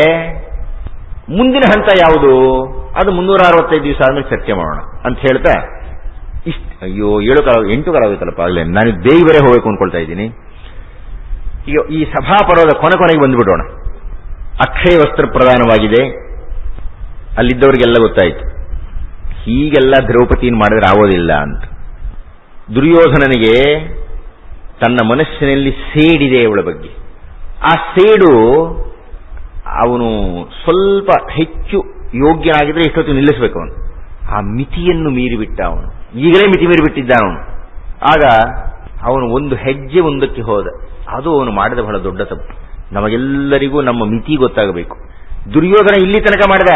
ಮುಂದಿನ ಹಂತ ಯಾವುದು? ಅದು 365 ದಿವಸ ಆದ್ಮೇಲೆ ಚರ್ಚೆ ಮಾಡೋಣ ಅಂತ ಹೇಳ್ತಾ ಅಯ್ಯೋ 8 ಕಾಲ ಆಗುತ್ತಲ್ಲಪ್ಪ. ಆಗಲೇ ನಾನು ಬೇರೆ ಹೋಗಬೇಕು ಅನ್ಕೊಳ್ತಾ ಇದ್ದೀನಿ. ಈಗ ಈ ಸಭಾಪರ್ವದ ಕೊನೆಗೆ ಬಂದುಬಿಡೋಣ. ಅಕ್ಷಯ ವಸ್ತ್ರ ಪ್ರದಾನವಾಗಿದೆ. ಅಲ್ಲಿದ್ದವರಿಗೆಲ್ಲ ಗೊತ್ತಾಯಿತು, ಹೀಗೆಲ್ಲ ದ್ರೌಪದಿಯನ್ನು ಮಾಡಿದ್ರೆ ಆಗೋದಿಲ್ಲ ಅಂತ. ದುರ್ಯೋಧನನಿಗೆ ತನ್ನ ಮನಸ್ಸಿನಲ್ಲಿ ಸೇಡಿದೆ ಅವಳ ಬಗ್ಗೆ. ಆ ಸೇಡು ಅವನು ಸ್ವಲ್ಪ ಹೆಚ್ಚು ಯೋಗ್ಯನಾಗಿದ್ರೆ ಇಷ್ಟೊತ್ತು ನಿಲ್ಲಿಸಬೇಕು. ಅವನು ಆ ಮಿತಿಯನ್ನು ಮೀರಿಬಿಟ್ಟ. ಅವನು ಈಗಲೇ ಮಿತಿ ಮೀರಿಬಿಟ್ಟಿದ್ದ ಅವನು. ಆಗ ಅವನು ಒಂದು ಹೆಜ್ಜೆ ಮುಂದಕ್ಕೆ ಹೋದ. ಅದು ಅವನು ಮಾಡಿದ ಬಹಳ ದೊಡ್ಡ ತಪ್ಪು. ನಮಗೆಲ್ಲರಿಗೂ ನಮ್ಮ ಮಿತಿ ಗೊತ್ತಾಗಬೇಕು. ದುರ್ಯೋಧನ ಇಲ್ಲಿ ತನಕ ಮಾಡಿದ.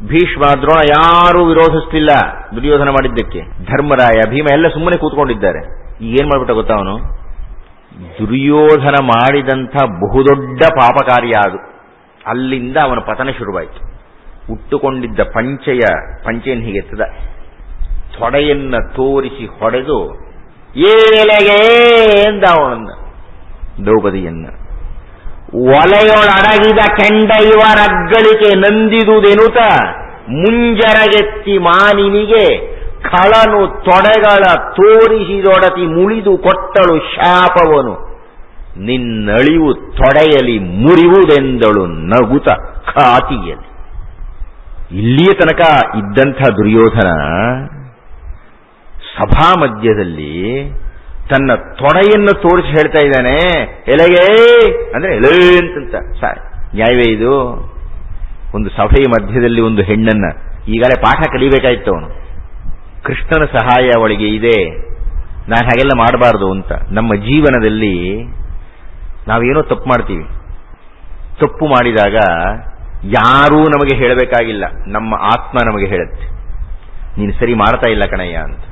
ಭೀಷ್ಮ, ದ್ರೋಣ ಯಾರೂ ವಿರೋಧಿಸಲಿಲ್ಲ ದುರ್ಯೋಧನ ಮಾಡಿದ್ದಕ್ಕೆ. ಧರ್ಮರಾಯ, ಭೀಮ ಎಲ್ಲ ಸುಮ್ಮನೆ ಕೂತ್ಕೊಂಡಿದ್ದಾರೆ. ಈಗ ಏನ್ ಮಾಡ್ಬಿಟ್ಟ ಗೊತ್ತಾ ಅವನು? ದುರ್ಯೋಧನ ಮಾಡಿದಂಥ ಬಹುದೊಡ್ಡ ಪಾಪ ಕಾರ್ಯ ಅದು. ಅಲ್ಲಿಂದ ಅವನ ಪತನ ಶುರುವಾಯಿತು. ಉಟ್ಟುಕೊಂಡಿದ್ದ ಪಂಚೆಯನ್ನು ಹೀಗೆ ಎತ್ತದ, ತೊಡೆಯನ್ನ ತೋರಿಸಿ ಹೊಡೆದು ಏಳೆಗೆ ಎಂದ ಅವನನ್ನ, ದ್ರೌಪದಿಯನ್ನ. ಒಲೆಯೊಳಡಗಿದ ಕೆಂಡ ಇವರಗ್ಗಳಿಕೆ ನಂದಿದುದೆನುತ ಮುಂಜರಗೆತ್ತಿ ಮಾನಿನಿಗೆ ಖಳನು ತೊಡೆಗಳ ತೋರಿಸಿದೊಡತಿ ಮುಳಿದು ಕೊಟ್ಟಳು ಶಾಪವನು, ನಿನ್ನಳಿವು ತೊಡೆಯಲಿ ಮುರಿಯುವುದೆಂದಳು ನಗುತ ಖಾತಿಯಲ್ಲಿ. ಇಲ್ಲಿಯ ತನಕ ಇದ್ದಂಥ ದುರ್ಯೋಧನ ಸಭಾ ಮಧ್ಯದಲ್ಲಿ ತನ್ನ ತೊಡೆಯನ್ನು ತೋರಿಸಿ ಹೇಳ್ತಾ ಇದ್ದಾನೆ, ಎಲೆಗೆ ಅಂದ್ರೆ ಎಲೆ ಅಂತ. ನ್ಯಾಯವೇ ಇದು? ಒಂದು ಸಭೆಯ ಮಧ್ಯದಲ್ಲಿ ಒಂದು ಹೆಣ್ಣನ್ನ, ಈಗಾಗಲೇ ಪಾಠ ಕಲಿಬೇಕಾಯ್ತು ಅವನು. ಕೃಷ್ಣನ ಸಹಾಯ ಅವಳಿಗೆ ಇದೆ, ನಾನು ಹಾಗೆಲ್ಲ ಮಾಡಬಾರ್ದು ಅಂತ. ನಮ್ಮ ಜೀವನದಲ್ಲಿ ನಾವೇನೋ ತಪ್ಪು ಮಾಡ್ತೀವಿ. ತಪ್ಪು ಮಾಡಿದಾಗ ಯಾರೂ ನಮಗೆ ಹೇಳಬೇಕಾಗಿಲ್ಲ, ನಮ್ಮ ಆತ್ಮ ನಮಗೆ ಹೇಳುತ್ತೆ, ನೀನು ಸರಿ ಮಾಡ್ತಾ ಇಲ್ಲ ಕಣಯ್ಯ ಅಂತ.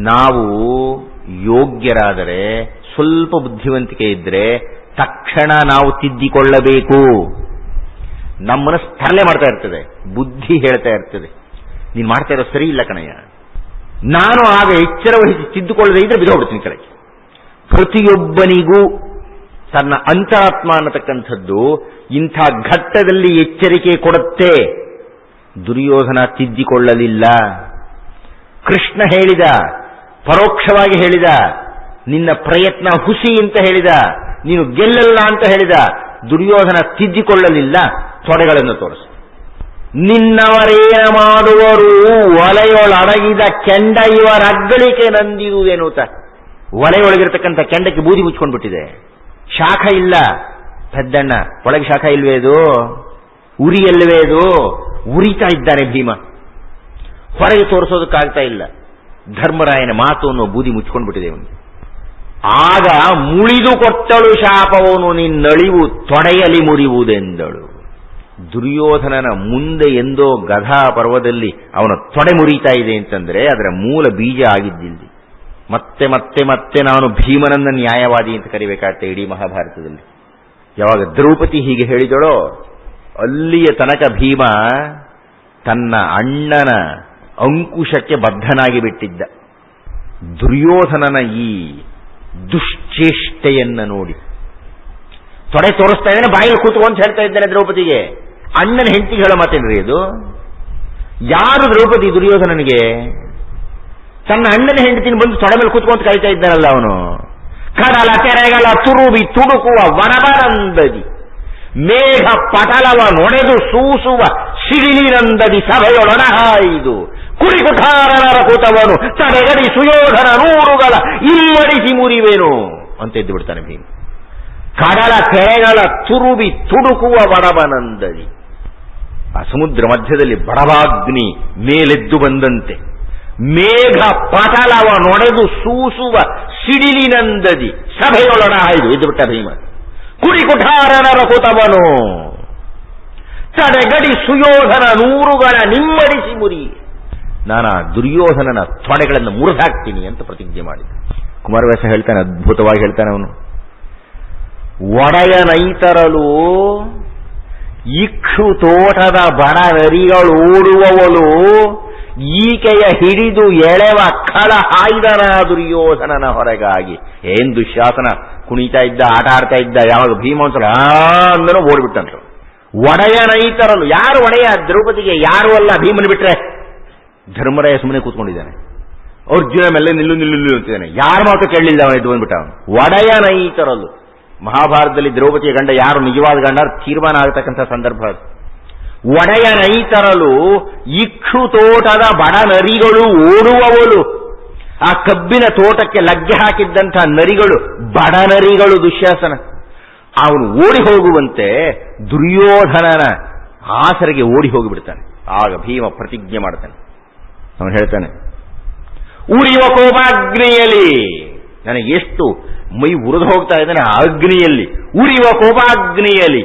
ನಾವು ಯೋಗ್ಯರಾದರೆ, ಸ್ವಲ್ಪ ಬುದ್ಧಿವಂತಿಕೆ ಇದ್ರೆ ತಕ್ಷಣ ನಾವು ತಿದ್ದಿಕೊಳ್ಳಬೇಕು. ನಮ್ಮನ್ನು ತರಲೆ ಮಾಡ್ತಾ ಇರ್ತದೆ, ಬುದ್ಧಿ ಹೇಳ್ತಾ ಇರ್ತದೆ, ನೀನು ಮಾಡ್ತಾ ಇರೋ ಸರಿ ಇಲ್ಲ ಕಣಯ್ಯ. ನಾನು ಆಗ ಎಚ್ಚರ ವಹಿಸಿ ತಿದ್ದುಕೊಳ್ಳದೆ ಇದ್ರೆ ಬಿದ್ದೋಗ್ಬಿಡ್ತೀನಿ ಕೆಳಗೆ. ಪ್ರತಿಯೊಬ್ಬನಿಗೂ ತನ್ನ ಅಂತರಾತ್ಮ ಅನ್ನತಕ್ಕಂಥದ್ದು ಇಂಥ ಘಟ್ಟದಲ್ಲಿ ಎಚ್ಚರಿಕೆ ಕೊಡುತ್ತೆ. ದುರ್ಯೋಧನ ತಿದ್ದಿಕೊಳ್ಳಲಿಲ್ಲ. ಕೃಷ್ಣ ಹೇಳಿದ, ಪರೋಕ್ಷವಾಗಿ ಹೇಳಿದ, ನಿನ್ನ ಪ್ರಯತ್ನ ಹುಸಿ ಅಂತ ಹೇಳಿದ, ನೀನು ಗೆಲ್ಲಲ್ಲ ಅಂತ ಹೇಳಿದ. ದುರ್ಯೋಧನ ತಿದ್ದಿಕೊಳ್ಳಲಿಲ್ಲ, ತೊಡೆಗಳನ್ನು ತೋರಿಸ. ನಿನ್ನವರೇನ ಮಾಡುವರು ಒಲೆಯೊಳಡಗಿದ ಕೆಂಡ ಇವರಗ್ಗಳಿಕೆ ನಂದಿದುದೇನುತ. ಒಲೆಯೊಳಗಿರತಕ್ಕಂಥ ಕೆಂಡಕ್ಕೆ ಬೂದಿ ಮುಚ್ಕೊಂಡ್ಬಿಟ್ಟಿದೆ, ಶಾಖ ಇಲ್ಲ. ಪೆದ್ದಣ್ಣ, ಒಳಗೆ ಶಾಖ ಇಲ್ವೇ ಇದು? ಉರಿ ಅಲ್ವೇ ಇದು? ಉರಿತಾ ಇದ್ದಾನೆ ಭೀಮ, ಹೊರಗೆ ತೋರಿಸೋದಕ್ಕಾಗ್ತಾ ಇಲ್ಲ. ಧರ್ಮರಾಯನ ಮಾತು ಅನ್ನೋ ಬೂದಿ ಮುಚ್ಕೊಂಡ್ಬಿಟ್ಟಿದೆ ಅವನು. ಆಗ ಮುಳಿದು ಕೊಟ್ಟಳು ಶಾಪವನು, ನಿನ್ನಳಿವು ತೊಡೆಯಲಿ ಮುರಿಯುವುದೆಂದಳು. ದುರ್ಯೋಧನನ ಮುಂದೆ ಎಂದೋ ಗಧಾ ಪರ್ವದಲ್ಲಿ ಅವನ ತೊಡೆ ಮುರಿತಾ ಇದೆ ಅಂತಂದ್ರೆ ಅದರ ಮೂಲ ಬೀಜ ಆಗಿದ್ದಿಲ್ಲಿ. ಮತ್ತೆ ಮತ್ತೆ ಮತ್ತೆ ನಾನು ಭೀಮನನ್ನ ನ್ಯಾಯವಾದಿ ಅಂತ ಕರಿಬೇಕಾಗ್ತದೆ ಇಡೀ ಮಹಾಭಾರತದಲ್ಲಿ. ಯಾವಾಗ ದ್ರೌಪದಿ ಹೀಗೆ ಹೇಳಿದಳೋ ಅಲ್ಲಿಯ ತನಕ ಭೀಮ ತನ್ನ ಅಣ್ಣನ ಅಂಕುಶಕ್ಕೆ ಬದ್ಧನಾಗಿ ಬಿಟ್ಟಿದ್ದ. ದುರ್ಯೋಧನನ ಈ ದುಶ್ಚೇಷ್ಟೆಯನ್ನ ನೋಡಿ ತೊಡೆ ತೋರಿಸ್ತಾ ಇದ್ದಾನೆ, ಬಾಯಿಗೆ ಕೂತ್ಕೊಂಡು ಹೇಳ್ತಾ ಇದ್ದಾನೆ ದ್ರೌಪದಿಗೆ. ಅಣ್ಣನ ಹೆಂಡತಿಗೆ ಹೇಳೋ ಮಾತೇನ್ರಿ ಅದು? ಯಾರು ದ್ರೌಪದಿ ದುರ್ಯೋಧನನಿಗೆ? ತನ್ನ ಅಣ್ಣನ ಹೆಂಡತಿನ ಬಂದು ತೊಡೆ ಮೇಲೆ ಕೂತ್ಕೊಂಡು ಕಾಯ್ತಾ ಇದ್ದಾನಲ್ಲ ಅವನು. ಕಡಲ ತೆರೆಗಳ ತುರುಬಿ ತುಡುಕುವ ವರಬರಂದದಿ ಮೇಘ ಪಟಲವ ನೊಡೆದು ಸೂಸುವ ಸಿಡಿಲಿನಂದದಿ ಸಭೆಯೊಳನಹಾಯಿದು ಕುರಿಕುಠಾರನರ ಕೂತವನು ತಡೆಗಡಿ ಸುಯೋಧನ ನೂರುಗಳ ಇಮ್ಮಡಿಸಿ ಮುರಿವೇನು ಅಂತ ಎದ್ದು ಬಿಡ್ತಾನೆ ಭೀಮ. ಕಡಲ ತೆರೆಗಳ ತುರುಬಿ ತುಡುಕುವ ವಡಬನಂದದಿ, ಆ ಸಮುದ್ರ ಮಧ್ಯದಲ್ಲಿ ಬಡವಾಗ್ನಿ ಮೇಲೆದ್ದು ಬಂದಂತೆ ಮೇಘ ಪಟಲವ ನೊಡೆದು ಸೂಸುವ ಸಿಡಿಲಿನಂದದಿ ಸಭೆಯೊಳನ ಹಾಯ್ದು ಎದ್ದು ಬಿಟ್ಟ ಭೀಮ. ಕುರಿಕುಠಾರನರ ಕೂತವನು ತಡೆಗಡಿ ಸುಯೋಧನ ನೂರುಗಳ ನಿಮ್ಮಡಿಸಿ ಮುರಿ, ನಾನು ಆ ದುರ್ಯೋಧನನ ತೊಡೆಗಳನ್ನು ಮುರಿದಾಕ್ತೀನಿ ಅಂತ ಪ್ರತಿಜ್ಞೆ ಮಾಡಿದ. ಕುಮಾರವ್ಯಾಸ ಹೇಳ್ತಾನೆ, ಅದ್ಭುತವಾಗಿ ಹೇಳ್ತಾನೆ ಅವನು. ಒಡೆಯನೈತರಲು ಇಕ್ಷು ತೋಟದ ಬಡ ನರಿಗಳು ಓಡುವವಳು ಈಕೆಯ ಹಿಡಿದು ಎಳೆವ ಕಳ ಹಾಯ್ದನ ದುರ್ಯೋಧನನ ಹೊರಗಾಗಿ. ಏನ್ ದುಶ್ಯಾಸನ ಕುಣಿತಾ ಇದ್ದ, ಆಟ ಆಡ್ತಾ ಇದ್ದ. ಯಾವಾಗ ಭೀಮ ಒಂದ್ಸಲ ಅಂದನೂ ಓಡ್ಬಿಟ್ಟಂದ್ರು. ಒಡೆಯನೈತರಲು, ಯಾರು ಒಡೆಯ? ದ್ರೌಪದಿಗೆ ಯಾರು ಅಲ್ಲ, ಭೀಮನ್ ಬಿಟ್ರೆ. ಧರ್ಮರಾಯ ಸುಮ್ಮನೆ ಕೂತ್ಕೊಂಡಿದ್ದಾನೆ, ಅರ್ಜುನ ಮೇಲೆ ನಿಲ್ಲು ನಿಲ್ಲು ಅಂತಿದ್ದಾನೆ. ಯಾರ ಮಾತು ಕೇಳಲಿಲ್ಲ, ಅವನು ಎದ್ದು ಬಂದ್ಬಿಟ್ಟ. ಅವನು ಒಡೆಯನೈತರಲು. ಮಹಾಭಾರತದಲ್ಲಿ ದ್ರೌಪದಿಯ ಗಂಡ ಯಾರು ನಿಜವಾದ ಗಂಡ ತೀರ್ಮಾನ ಆಗತಕ್ಕಂಥ ಸಂದರ್ಭ ಅದು. ಒಡೆಯನೈತರಲು ಇಕ್ಷು ತೋಟದ ಬಡ ನರಿಗಳು ಓಡುವವಳು. ಆ ಕಬ್ಬಿನ ತೋಟಕ್ಕೆ ಲಗ್ಗೆ ಹಾಕಿದ್ದಂಥ ನರಿಗಳು ಬಡ ನರಿಗಳು ದುಶ್ಯಾಸನ. ಅವನು ಓಡಿ ಹೋಗುವಂತೆ ದುರ್ಯೋಧನನ ಆಸರೆಗೆ ಓಡಿ ಹೋಗಿಬಿಡ್ತಾನೆ. ಆಗ ಭೀಮ ಪ್ರತಿಜ್ಞೆ ಮಾಡ್ತಾನೆ. ಅವನು ಹೇಳ್ತಾನೆ, ಉರಿಯುವ ಕೋಪಾಗ್ನಿಯಲ್ಲಿ ನನಗೆ ಎಷ್ಟು ಮೈ ಉರಿದು ಹೋಗ್ತಾ ಇದ್ದಾನೆ ಆ ಅಗ್ನಿಯಲ್ಲಿ, ಉರಿಯುವ ಕೋಪಾಗ್ನಿಯಲ್ಲಿ.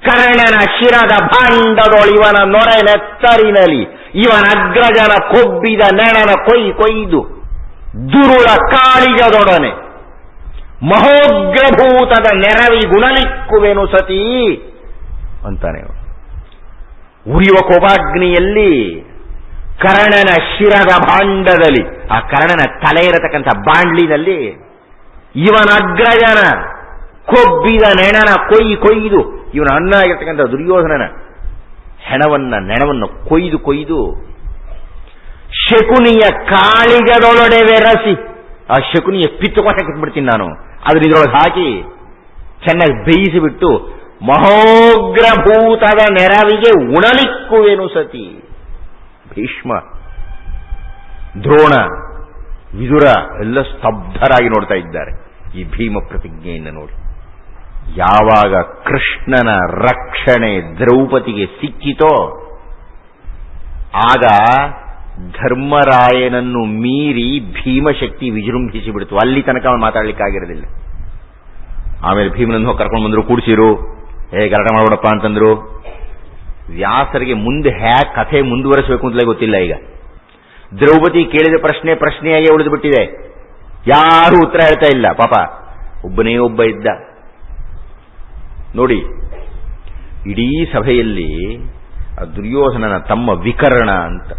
ಕರ್ಣನ ಶಿರದ ಭಾಂಡದೊಳಿವನ ನೊರೆನೆತ್ತರಿನಲ್ಲಿ ಇವನ ಅಗ್ರಜನ ಕೊಬ್ಬಿದ ನೆಣನ ಕೊಯ್ದು ದುರುಳ ಕಾಳಿಗದೊಡನೆ ಮಹೋಗ್ರಭೂತದ ನೆರವಿ ಗುಣಲಿಕ್ಕುವೆನು ಸತಿ ಅಂತಾನೆ. ಉರಿಯುವ ಕೋಪಾಗ್ನಿಯಲ್ಲಿ ಕರ್ಣನ ಶಿರದ ಭಾಂಡದಲ್ಲಿ, ಆ ಕರ್ಣನ ತಲೆ ಇರತಕ್ಕಂಥ ಬಾಂಡ್ಲಿನಲ್ಲಿ ಇವನ ಅಗ್ರಜನ ಕೊಬ್ಬಿದ ನೆಣನ ಕೊಯ್ದು ಇವನ ಅನ್ನ ಆಗಿರ್ತಕ್ಕಂಥ ದುರ್ಯೋಧನನ ನೆಣವನ್ನು ಕೊಯ್ದು ಶಕುನಿಯ ಕಾಳಿಗದೊಳಡೆ ಬೆರಸಿ, ಆ ಶಕುನಿಯ ಪಿತ್ತುಕೋಶ ಕಿತ್ಬಿಡ್ತೀನಿ ನಾನು, ಅದ್ರ ಇದ್ರೊಳಗೆ ಹಾಕಿ ಚೆನ್ನಾಗಿ ಬೇಯಿಸಿಬಿಟ್ಟು ಮಹೋಗ್ರಭೂತದ ನೆರವಿಗೆ ಉಣಲಿಕ್ಕುವೆನು ಸತಿ. ಭೀಷ್ಮ, ದ್ರೋಣ, ವಿದುರ ಎಲ್ಲ ಸ್ತಬ್ಧರಾಗಿ ನೋಡ್ತಾ ಇದ್ದಾರೆ ಈ ಭೀಮ ಪ್ರತಿಜ್ಞೆಯನ್ನು ನೋಡಿ. ಯಾವಾಗ ಕೃಷ್ಣನ ರಕ್ಷಣೆ ದ್ರೌಪದಿಗೆ ಸಿಕ್ಕಿತೋ ಆಗ ಧರ್ಮರಾಯನನ್ನು ಮೀರಿ ಭೀಮಶಕ್ತಿ ವಿಜೃಂಭಿಸಿ ಬಿಡ್ತು. ಅಲ್ಲಿ ತನಕ ಅವನು ಮಾತಾಡ್ಲಿಕ್ಕಾಗಿರೋದಿಲ್ಲ. ಆಮೇಲೆ ಭೀಮನನ್ನು ಕರ್ಕೊಂಡು ಬಂದ್ರು, ಕೂಡಿಸಿರು, ಗಲಾಟೆ ಮಾಡ್ಬಿಡಪ್ಪ ಅಂತಂದ್ರು. ವ್ಯಾಸರಿಗೆ ಮುಂದೆ ಹ್ಯಾಕ್ ಕಥೆ ಮುಂದುವರಿಸಬೇಕು ಅಂತಲೇ ಗೊತ್ತಿಲ್ಲ. ಈಗ ದ್ರೌಪದಿ ಕೇಳಿದ ಪ್ರಶ್ನೆಯಾಗಿ ಉಳಿದು ಬಿಟ್ಟಿದೆ. ಯಾರೂ ಉತ್ತರ ಹೇಳ್ತಾ ಇಲ್ಲ. ಪಾಪ ಒಬ್ಬನೇ ಒಬ್ಬ ಇದ್ದ. ನೋಡಿ, ಇಡೀ ಸಭೆಯಲ್ಲಿ ಆ ದುರ್ಯೋಧನನ ತಮ್ಮ ವಿಕರ್ಣ ಅಂತ,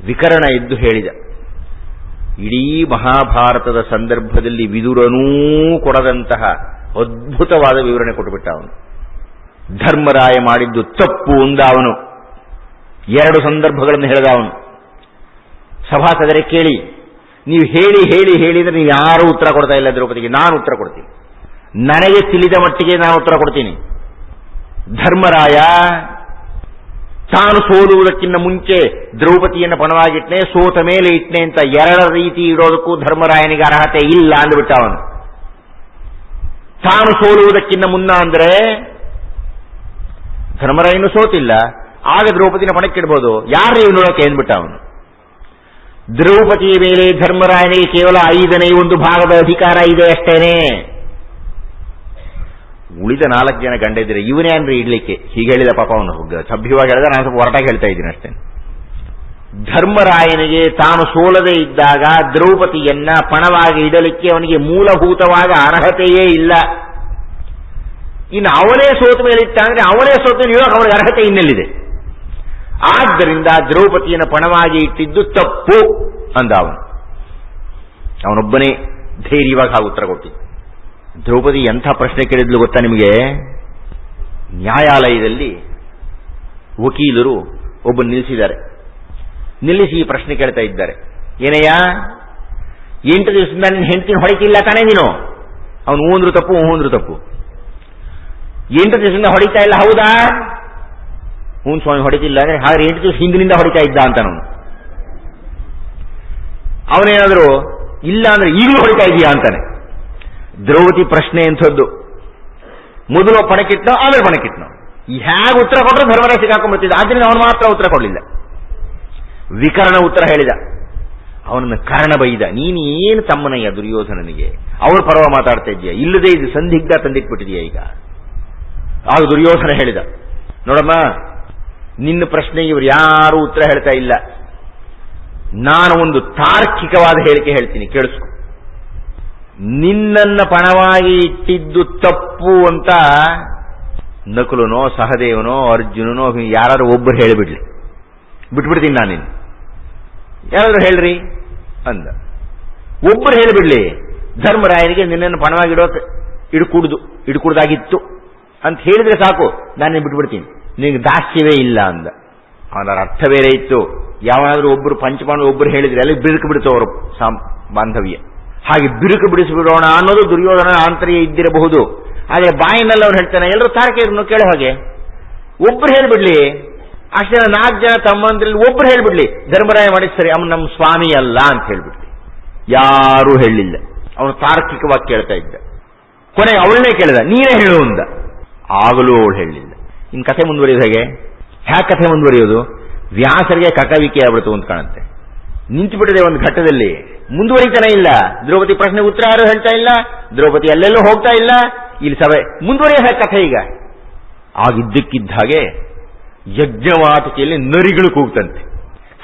ವಿಕರ್ಣ ಎದ್ದು ಹೇಳಿದ. ಇಡೀ ಮಹಾಭಾರತದ ಸಂದರ್ಭದಲ್ಲಿ ವಿದುರನೂ ಕೊಡದಂತಹ ಅದ್ಭುತವಾದ ವಿವರಣೆ ಕೊಟ್ಟುಬಿಟ್ಟ ಅವನು. ಧರ್ಮರಾಯ ಮಾಡಿದ್ದು ತಪ್ಪು ಅಂದ ಅವನು. 2 ಸಂದರ್ಭಗಳನ್ನು ಹೇಳಿದ ಅವನು. ಸಭಾಸದರೇ ಕೇಳಿ, ನೀವು ಹೇಳಿದ್ರೆ ನೀವು ಯಾರೂ ಉತ್ತರ ಕೊಡ್ತಾ ಇಲ್ಲ ದ್ರೌಪದಿಗೆ. ನಾನು ಉತ್ತರ ಕೊಡ್ತೀನಿ, ನನಗೆ ತಿಳಿದ ಮಟ್ಟಿಗೆ ನಾನು ಉತ್ತರ ಕೊಡ್ತೀನಿ. ಧರ್ಮರಾಯ ತಾನು ಸೋಲುವುದಕ್ಕಿಂತ ಮುಂಚೆ ದ್ರೌಪದಿಯನ್ನು ಪಣವಾಗಿಟ್ನೆ, ಸೋತ ಮೇಲೆ ಇಟ್ನೆ ಅಂತ 2 ರೀತಿ ಇಡೋದಕ್ಕೂ ಧರ್ಮರಾಯನಿಗೆ ಅರ್ಹತೆ ಇಲ್ಲ ಅಂದ್ಬಿಟ್ಟ ಅವನು. ತಾನು ಸೋಲುವುದಕ್ಕಿಂತ ಮುನ್ನ ಅಂದ್ರೆ ಧರ್ಮರಾಯನು ಸೋತಿಲ್ಲ, ಆಗ ದ್ರೌಪದಿನ ಪಣಕ್ಕಿಡ್ಬೋದು, ಯಾರು ನೋಡೋಕೆ ಅಂದ್ಬಿಟ್ಟ ಅವನು. ದ್ರೌಪದಿಯ ಮೇಲೆ ಧರ್ಮರಾಯನಿಗೆ ಕೇವಲ 5ನೇ 1 ಭಾಗದ ಅಧಿಕಾರ ಇದೆ ಅಷ್ಟೇನೆ. ಉಳಿದ 4 ಜನ ಗಂಡ ಇದ್ರೆ ಇವನೇ ಅಂದ್ರೆ ಇಡ್ಲಿಕ್ಕೆ. ಹೀಗೆ ಹೇಳಿದ ಪಾಪ ಅವನು, ಸಭ್ಯವಾಗಿ ಹೇಳಿದ, ನಾನು ಸ್ವಲ್ಪ ಹೊರಟಾಗಿ ಹೇಳ್ತಾ ಇದ್ದೀನಿ ಅಷ್ಟೇ. ಧರ್ಮರಾಯನಿಗೆ ತಾನು ಸೋಲದೇ ಇದ್ದಾಗ ದ್ರೌಪದಿಯನ್ನ ಪಣವಾಗಿ ಇಡಲಿಕ್ಕೆ ಅವನಿಗೆ ಮೂಲಭೂತವಾದ ಅರ್ಹತೆಯೇ ಇಲ್ಲ. ಇನ್ನು ಅವನೇ ಸೋತ ಮೇಲೆ ಇಟ್ಟ ಅಂದ್ರೆ ಅವನೇ ಸೋತ ಇವಾಗ ಅವನಿಗೆ ಅರ್ಹತೆ ಇನ್ನೆಲ್ಲಿದೆ? ಆದ್ದರಿಂದ ದ್ರೌಪದಿಯನ್ನು ಪಣವಾಗಿ ಇಟ್ಟಿದ್ದು ತಪ್ಪು ಅಂದ ಅವನೊಬ್ಬನೇ ಧೈರ್ಯವಾಗಿ ಹಾಗೆ ಉತ್ತರ ಕೊಟ್ಟಿದ್ದ. ದ್ರೌಪದಿ ಎಂಥ ಪ್ರಶ್ನೆ ಕೇಳಿದ್ಲು ಗೊತ್ತಾ ನಿಮಗೆ? ನ್ಯಾಯಾಲಯದಲ್ಲಿ ವಕೀಲರು ಒಬ್ಬನು ನಿಲ್ಲಿಸಿದ್ದಾರೆ. ನಿಲ್ಲಿಸಿ ಈ ಪ್ರಶ್ನೆ ಕೇಳ್ತಾ ಇದ್ದಾರೆ. ಏನಯ್ಯ, 8 ದಿವಸದಿಂದ ನಿನ್ನ ಹೆಂಡತಿನ ಹೊಡಿತಿಲ್ಲ ತಾನೇ ನೀನು? ಅವನು ಹೂಂದ್ರು ತಪ್ಪು 8 ದಿವಸದಿಂದ ಹೊಡಿತಾ ಇಲ್ಲ, ಹೌದಾ? ಹ್ಞೂ ಸ್ವಾಮಿ ಹೊಡಿತಿಲ್ಲ ಅಂದ್ರೆ ಹಾಗೆ 8 ದಿವಸ ಹಿಂದಿನಿಂದ ಹೊಡಿತಾ ಇದ್ದ ಅಂತ ಅವನೇನಾದ್ರು ಇಲ್ಲ ಅಂದ್ರೆ ಈಗಲೂ ಹೊಡಿತಾ ಇದೀಯಾ ಅಂತಾನೆ. ದ್ರೌಪದಿ ಪ್ರಶ್ನೆ ಎಂಥದ್ದು, ಮೊದಲು ಪಣಕ್ಕಿಟ್ನೋ ಆಮೇಲೆ ಪಣಕ್ಕಿಟ್ನೋ, ಹೇಗೆ ಉತ್ತರ ಕೊಟ್ಟರು ಧರ್ಮರಾಯ ಸಿಕ್ಕಾಕೊಂಡ್ಬಿಡ್ತಿದ್ದ. ಆದ್ರಿಂದ ಅವನು ಮಾತ್ರ ಉತ್ತರ ಕೊಡಲಿಲ್ಲ. ವಿಕರ್ಣ ಉತ್ತರ ಹೇಳಿದ. ಅವನನ್ನು ಕರ್ಣ ಬೈದ, ನೀನು ಏನು ತಮ್ಮನಯ್ಯ ದುರ್ಯೋಧನನಿಗೆ, ಅವನ ಪರವ ಮಾತಾಡ್ತಾ ಇದೆಯಾ? ಇಲ್ಲದೆ ಇದು ಸಂದಿಗ್ಧ ತಂದಿಟ್ಬಿಟ್ಟಿದೆಯಾ ಈಗ? ಆಗ ದುರ್ಯೋಧನ ಹೇಳಿದ, ನೋಡಮ್ಮ, ನಿನ್ನ ಪ್ರಶ್ನೆಗೆ ಇವರು ಯಾರೂ ಉತ್ತರ ಹೇಳ್ತಾ ಇಲ್ಲ. ನಾನು ಒಂದು ತಾರ್ಕಿಕವಾದ ಹೇಳಿಕೆ ಹೇಳ್ತೀನಿ, ಕೇಳಿಸ್ಕೊ. ನಿನ್ನನ್ನ ಪಣವಾಗಿ ಇಟ್ಟಿದ್ದು ತಪ್ಪು ಅಂತ ನಕುಲನೋ ಸಹದೇವನೋ ಅರ್ಜುನನೋ ಯಾರಾದ್ರೂ ಒಬ್ಬರು ಹೇಳಿಬಿಡ್ಲಿ, ಬಿಟ್ಬಿಡ್ತೀನಿ ನಾನಿನ್ನು. ಯಾರಾದ್ರೂ ಹೇಳ್ರಿ ಅಂದ. ಒಬ್ಬರು ಹೇಳಿಬಿಡ್ಲಿ, ಧರ್ಮರಾಯನಿಗೆ ನಿನ್ನನ್ನು ಪಣವಾಗಿ ಇಡ್ಕೂಡ್ದಾಗಿತ್ತು ಅಂತ ಹೇಳಿದ್ರೆ ಸಾಕು, ನಾನೇನು ಬಿಟ್ಬಿಡ್ತೀನಿ, ನಿನಗೆ ದಾಸ್ಯವೇ ಇಲ್ಲ ಅಂದ. ಅವನ ಅರ್ಥ ಬೇರೆ ಇತ್ತು. ಯಾವಾದ್ರೂ ಒಬ್ಬರು ಪಂಚಪಾಂಡವರು ಒಬ್ಬರು ಹೇಳಿದ್ರೆ ಅಲ್ಲಿ ಬಿರುಕು ಬಿಡ್ತು ಅವರು ಬಾಂಧವ್ಯ. ಹಾಗೆ ಬಿರುಕು ಬಿಡಿಸಿಬಿಡೋಣ ಅನ್ನೋದು ದುರ್ಯೋಧನ ಆಂತರ್ಯ ಇದ್ದಿರಬಹುದು. ಆದರೆ ಬಾಯಿನಲ್ಲಿ ಅವನು ಹೇಳ್ತಾನೆ, ಎಲ್ಲರೂ ತಾರಕೆಯನ್ನು ಕೇಳೋ ಹಾಗೆ ಒಬ್ರು ಹೇಳ್ಬಿಡ್ಲಿ ಅಷ್ಟೇ. 4 ಜನ ತಮ್ಮಂದ್ರಲ್ಲಿ ಒಬ್ರು ಹೇಳ್ಬಿಡ್ಲಿ, ಧರ್ಮರಾಯ ಮಾಡಿದ್ ಸರಿ, ಅವನು ನಮ್ಮ ಸ್ವಾಮಿ ಅಲ್ಲ ಅಂತ ಹೇಳ್ಬಿಡ್ಲಿ. ಯಾರೂ ಹೇಳಲಿಲ್ಲ. ಅವನು ತಾರ್ಕಿಕವಾಗಿ ಕೇಳ್ತಾ ಇದ್ದ. ಕೊನೆಗೆ ಅವಳನ್ನೇ ಕೇಳಿದ, ನೀನೇ ಹೇಳು ಅಂದ. ಆಗಲೂ ಅವಳು ಹೇಳಲಿಲ್ಲ. ಇನ್ನು ಕಥೆ ಮುಂದುವರಿಯೋದು ಹೇಗೆ? ಕಥೆ ಮುಂದುವರಿಯೋದು? ವ್ಯಾಸರಿಗೆ ಕಕವಿಕೆ ಆಗ್ಬಿಡ್ತು ಅಂತ ಕಾಣುತ್ತೆ. ನಿಂತುಬಿಟ್ಟಿದೆ ಒಂದು ಘಟ್ಟದಲ್ಲಿ. ಮುಂದುವರಿತಾನೆ ಇಲ್ಲ. ದ್ರೌಪದಿ ಪ್ರಶ್ನೆಗೆ ಉತ್ತರ ಯಾರು ಹೇಳ್ತಾ ಇಲ್ಲ, ದ್ರೌಪದಿ ಎಲ್ಲೆಲ್ಲೂ ಹೋಗ್ತಾ ಇಲ್ಲ, ಇಲ್ಲಿ ಸಭೆ ಮುಂದುವರಿಯ ಕಥೆ. ಈಗ ಆಗಿದ್ದಕ್ಕಿದ್ದ ಹಾಗೆ ಯಜ್ಞವಾಟಿಕೆಯಲ್ಲಿ ನರಿಗಳು ಕೂಗ್ತಂತೆ,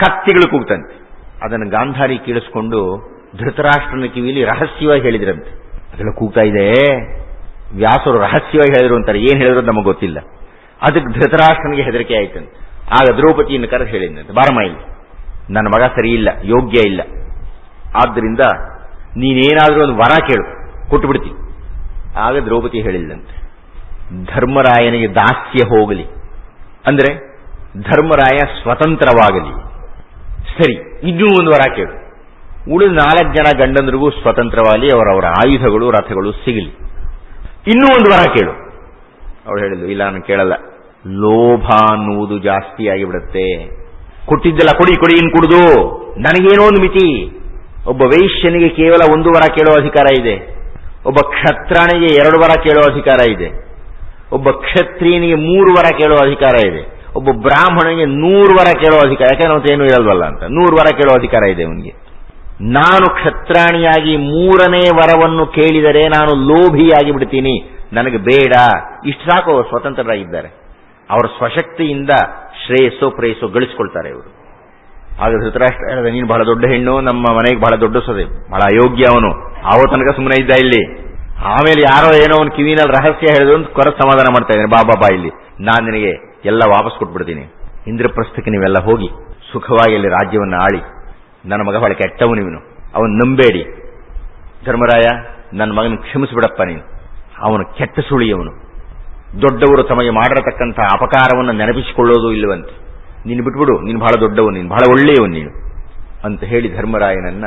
ಕತ್ತಿಗಳು ಕೂಗ್ತಂತೆ. ಅದನ್ನು ಗಾಂಧಾರಿ ಕೇಳಿಸ್ಕೊಂಡು ಧೃತರಾಷ್ಟ್ರನ ಕಿವಿಯಲ್ಲಿ ರಹಸ್ಯವಾಗಿ ಹೇಳಿದ್ರಂತೆ. ಅದೆಲ್ಲ ಕೂಗ್ತಾ ಇದೆ, ವ್ಯಾಸರು ರಹಸ್ಯವಾಗಿ ಹೇಳಿದ್ರು ಅಂತಾರೆ, ಏನ್ ಹೇಳಿದ್ರು ನಮಗೆ ಗೊತ್ತಿಲ್ಲ. ಅದಕ್ಕೆ ಧೃತರಾಷ್ಟ್ರನಿಗೆ ಹೆದರಿಕೆ ಆಯ್ತಂತೆ. ಆಗ ದ್ರೌಪದಿಯನ್ನು ಕರೆದು ಹೇಳಿದಂತೆ, ಬಾರಮ್ಮ ಇಲ್ಲಿ, ನನ್ನ ಮಗ ಸರಿ ಇಲ್ಲ, ಯೋಗ್ಯ ಇಲ್ಲ, ಆದ್ದರಿಂದ ನೀನೇನಾದ್ರೂ ಒಂದು ವರ ಕೇಳು, ಕೊಟ್ಟು ಬಿಡ್ತೀನಿ. ಆಗ ದ್ರೌಪದಿ ಹೇಳಿದಂತೆ, ಧರ್ಮರಾಯನಿಗೆ ದಾಸ್ಯ ಹೋಗಲಿ, ಅಂದ್ರೆ ಧರ್ಮರಾಯ ಸ್ವತಂತ್ರವಾಗಲಿ. ಸರಿ, ಇನ್ನೂ ಒಂದು ವರ ಕೇಳು, ಉಳಿದ 4 ಜನ ಗಂಡಂದ್ರಿಗೂ ಸ್ವತಂತ್ರವಾಗಿ ಅವರವರ ಆಯುಧಗಳು ರಥಗಳು ಸಿಗಲಿ. ಇನ್ನೂ ಒಂದು ವರ ಕೇಳು. ಅವಳು ಹೇಳಿದ್ಲು, ಇಲ್ಲ ನಾನು ಕೇಳಲ್ಲ, ಲೋಭ ಅನ್ನುವುದು ಜಾಸ್ತಿ ಆಗಿಬಿಡುತ್ತೆ. ಕೊಟ್ಟಿದ್ದೆಲ್ಲ ಕೊಡಿ ಕೊಡಿ ಇನ್ ಕುಡಿದು, ನನಗೇನೋ ಒಂದು ಮಿತಿ. ಒಬ್ಬ ವೈಶ್ಯನಿಗೆ ಕೇವಲ 1 ವರ ಕೇಳೋ ಅಧಿಕಾರ ಇದೆ, ಒಬ್ಬ ಕ್ಷತ್ರಾಣಿಗೆ 2 ವರ ಕೇಳೋ ಅಧಿಕಾರ ಇದೆ, ಒಬ್ಬ ಕ್ಷತ್ರಿಯನಿಗೆ 3 ವರ ಕೇಳೋ ಅಧಿಕಾರ ಇದೆ, ಒಬ್ಬ ಬ್ರಾಹ್ಮಣನಿಗೆ 100 ವರ ಕೇಳೋ ಅಧಿಕಾರ, ಯಾಕಂದ್ರೆ ಅವತ್ತು ಏನೂ ಇರಲ್ವಲ್ಲ ಅಂತ 100 ವರ ಕೇಳೋ ಅಧಿಕಾರ ಇದೆ ಅವನಿಗೆ. ನಾನು ಕ್ಷತ್ರಾಣಿಯಾಗಿ 3ನೇ ವರವನ್ನು ಕೇಳಿದರೆ ನಾನು ಲೋಭಿಯಾಗಿ ಬಿಡ್ತೀನಿ, ನನಗೆ ಬೇಡ. ಇಷ್ಟು ಸಾಕು, ಅವರು ಸ್ವತಂತ್ರರಾಗಿದ್ದಾರೆ. ಅವರ ಸ್ವಶಕ್ತಿಯಿಂದ ಶ್ರೇಯಸ್ಸೋ ಪ್ರೇಯಸ್ಸೋ ಗಳಿಸ್ಕೊಳ್ತಾರೆ ಇವರು. ಆಗ ಧೃತರಾಷ್ಟ್ರ ಹೇಳಿದ, ನೀನು ಬಹಳ ದೊಡ್ಡ ಹೆಣ್ಣು, ನಮ್ಮ ಮನೆಗೆ ಬಹಳ ದೊಡ್ಡ ಸೊಸೆ, ಬಹಳ ಅಯೋಗ್ಯ ಅವನು. ಆವೋ ತನಕ ಸುಮ್ಮನೆ ಇದ್ದ ಇಲ್ಲಿ. ಆಮೇಲೆ ಯಾರೋ ಏನೋ ಒಂದು ಕಿವಿನಲ್ಲಿ ರಹಸ್ಯ ಹೇಳಿದ್ರು ಅಂತ ಕೊರ ಸಮಾಧಾನ ಮಾಡ್ತಾ ಇದ್ದೇನೆ. ಬಾ ಇಲ್ಲಿ, ನಾನು ನಿನಗೆ ಎಲ್ಲ ವಾಪಸ್ ಕೊಟ್ಬಿಡ್ತೀನಿ. ಇಂದ್ರಪ್ರಸ್ಥಕ್ಕೆ ನೀವೆಲ್ಲ ಹೋಗಿ ಸುಖವಾಗಿ ಅಲ್ಲಿ ರಾಜ್ಯವನ್ನು ಆಳಿ. ನನ್ನ ಮಗ ಬಹಳ ಕೆಟ್ಟವನು, ಇವನು, ಅವನು ನಂಬೇಡಿ. ಧರ್ಮರಾಯ, ನನ್ನ ಮಗನ ಕ್ಷಮಿಸಿಬಿಡಪ್ಪ ನೀನು, ಅವನು ಕೆಟ್ಟ ಸುಳಿಯವನು. ದೊಡ್ಡವರು ತಮಗೆ ಮಾಡಿರತಕ್ಕಂಥ ಅಪಕಾರವನ್ನು ನೆನಪಿಸಿಕೊಳ್ಳೋದು ಇಲ್ಲವಂತೆ. ನೀನು ಬಿಟ್ಬಿಡು, ನೀನು ಬಹಳ ದೊಡ್ಡವನು, ನೀನು ಬಹಳ ಒಳ್ಳೆಯವನು ನೀನು ಅಂತ ಹೇಳಿ ಧರ್ಮರಾಯನನ್ನ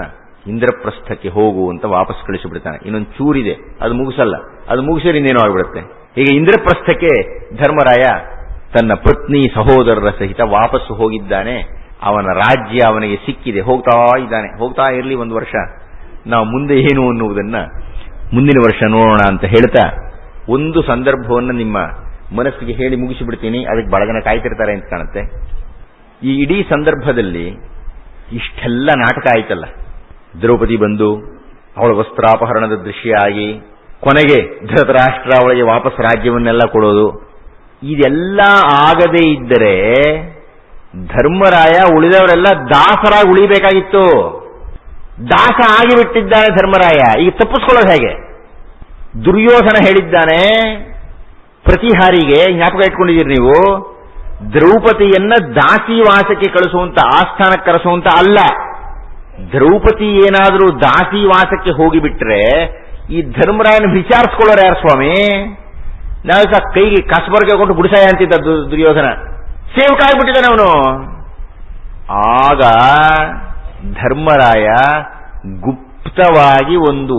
ಇಂದ್ರಪ್ರಸ್ಥಕ್ಕೆ ಹೋಗು ಅಂತ ವಾಪಸ್ ಕಳಿಸಿಬಿಡ್ತಾನೆ. ಇನ್ನೊಂದು ಚೂರಿದೆ, ಅದು ಮುಗಿಸಲ್ಲ, ಅದು ಮುಗಿಸಿದ್ರೆ ಇನ್ನೇನೋ ಆಗಿಬಿಡುತ್ತೆ. ಹೀಗೆ ಇಂದ್ರಪ್ರಸ್ಥಕ್ಕೆ ಧರ್ಮರಾಯ ತನ್ನ ಪತ್ನಿ ಸಹೋದರರ ಸಹಿತ ವಾಪಸ್ಸು ಹೋಗಿದ್ದಾನೆ. ಅವನ ರಾಜ್ಯ ಅವನಿಗೆ ಸಿಕ್ಕಿದೆ, ಹೋಗ್ತಾ ಇದ್ದಾನೆ. ಹೋಗ್ತಾ ಇರಲಿ 1 ವರ್ಷ, ನಾವು ಮುಂದೆ ಏನು ಅನ್ನುವುದನ್ನ ಮುಂದಿನ ವರ್ಷ ನೋಡೋಣ ಅಂತ ಹೇಳ್ತಾ ಒಂದು ಸಂದರ್ಭವನ್ನು ನಿಮ್ಮ ಮನಸ್ಸಿಗೆ ಹೇಳಿ ಮುಗಿಸಿಬಿಡ್ತೀನಿ. ಅದಕ್ಕೆ ಬಹಳ ಜನ ಕಾಯ್ತಿರ್ತಾರೆ ಅಂತ ಕಾಣುತ್ತೆ. ಈ ಇಡೀ ಸಂದರ್ಭದಲ್ಲಿ ಇಷ್ಟೆಲ್ಲ ನಾಟಕ ಆಯ್ತಲ್ಲ, ದ್ರೌಪದಿ ಬಂದು ಅವಳ ವಸ್ತ್ರಾಪಹರಣದ ದೃಶ್ಯ ಆಗಿ ಕೊನೆಗೆ ಧೃತರಾಷ್ಟ್ರ ಅವಳಿಗೆ ವಾಪಸ್ ರಾಜ್ಯವನ್ನೆಲ್ಲ ಕೊಡೋದು, ಇದೆಲ್ಲ ಆಗದೇ ಇದ್ದರೆ ಧರ್ಮರಾಯ ಉಳಿದವರೆಲ್ಲ ದಾಸರಾಗಿ ಉಳಿಬೇಕಾಗಿತ್ತು. ದಾಸ ಆಗಿಬಿಟ್ಟಿದ್ದಾನೆ ಧರ್ಮರಾಯ. ಈಗ ತಪ್ಪಿಸ್ಕೊಳ್ಳೋದು ಹೇಗೆ? ದುರ್ಯೋಧನ ಹೇಳಿದ್ದಾನೆ ಪ್ರತಿಹಾರಿಗೆ, ಜ್ಞಾಪಕ ಇಟ್ಕೊಂಡಿದ್ದೀರಿ ನೀವು, ದ್ರೌಪದಿಯನ್ನ ದಾಸಿವಾಸಕ್ಕೆ ಕಳಿಸುವಂತ, ಆಸ್ಥಾನಕ್ಕೆ ಕರೆಸುವಂತ ಅಲ್ಲ. ದ್ರೌಪದಿ ಏನಾದರೂ ದಾಸಿವಾಸಕ್ಕೆ ಹೋಗಿಬಿಟ್ರೆ ಈ ಧರ್ಮರಾಯನ ವಿಚಾರಿಸ್ಕೊಳ್ಳೋರು ಯಾರು ಸ್ವಾಮಿ? ನಾವು ಸಹ ಕೈಗೆ ಕಸಬರ್ಗೆ ಕೊಟ್ಟು ಗುಡಿಸಾಯ ಅಂತಿದ್ದ ದುರ್ಯೋಧನ, ಸೇವಕ ಆಗಿಬಿಟ್ಟಿದ್ದಾನೆ ಅವನು. ಆಗ ಧರ್ಮರಾಯ ಗುಪ್ತವಾಗಿ ಒಂದು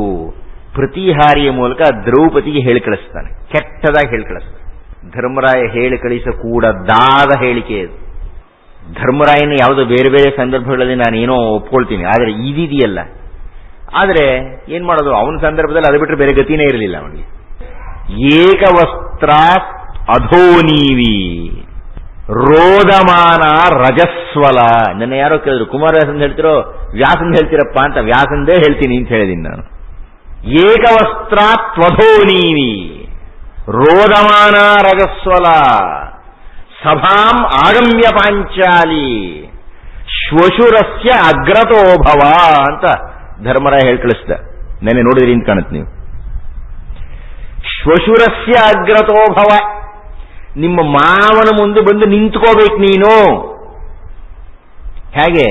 ಪ್ರತಿಹಾರಿಯ ಮೂಲಕ ದ್ರೌಪದಿಗೆ ಹೇಳಿ ಕಳಿಸ್ತಾನೆ, ಕೆಟ್ಟದಾಗಿ ಹೇಳಿ ಕಳಿಸ್ತಾನೆ. ಧರ್ಮರಾಯ ಹೇಳಿ ಕಳಿಸಕೂಡದಾದ ಹೇಳಿಕೆ ಇದು. ಧರ್ಮರಾಯನ ಯಾವುದೋ ಬೇರೆ ಬೇರೆ ಸಂದರ್ಭಗಳಲ್ಲಿ ನಾನೇನೋ ಒಪ್ಕೊಳ್ತೀನಿ, ಆದರೆ ಇದಿದೆಯಲ್ಲ. ಆದರೆ ಏನ್ ಮಾಡೋದು, ಅವನ ಸಂದರ್ಭದಲ್ಲಿ ಅದು ಬಿಟ್ಟರೆ ಬೇರೆ ಗತಿನೇ ಇರಲಿಲ್ಲ ಅವನಿಗೆ. ಏಕವಸ್ತ್ರ ಅಧೋನೀವಿ ರೋದಮಾನ ರಜಸ್ವಲ. ನನ್ನ ಯಾರೋ ಕೇಳಿದ್ರು, ಕುಮಾರವ್ಯಾಸಂದ ಹೇಳ್ತಿರೋ ವ್ಯಾಸಂದ ಹೇಳ್ತೀರಪ್ಪ ಅಂತ. ವ್ಯಾಸಂದೇ ಹೇಳ್ತೀನಿ ಅಂತ ಹೇಳಿದ್ದೀನಿ ನಾನು. ಏಕವಸ್ತ್ರ ತ್ವಧೋನೀವಿ ರೋದಮಾನ ರಜಸ್ವಲ ಸಭಾಂ ಆಗಮ್ಯ ಪಾಂಚಾಲಿ ಶ್ವಶುರಸ್ಯ ಅಗ್ರತೋಭವ ಅಂತ ಧರ್ಮರಾಯ ಹೇಳಿ ಕಳಿಸ್ದ. ನೆನ್ನೆ ನೋಡಿದ್ರಿ ಅಂತ ಕಾಣುತ್ತೆ ನೀವು. ಶ್ವಶುರಸ್ಯ ಅಗ್ರತೋಭವ, ನಿಮ್ಮ ಮಾವನ ಮುಂದೆ ಬಂದು ನಿಂತ್ಕೋಬೇಕು ನೀನು. ಹೇಗೆ?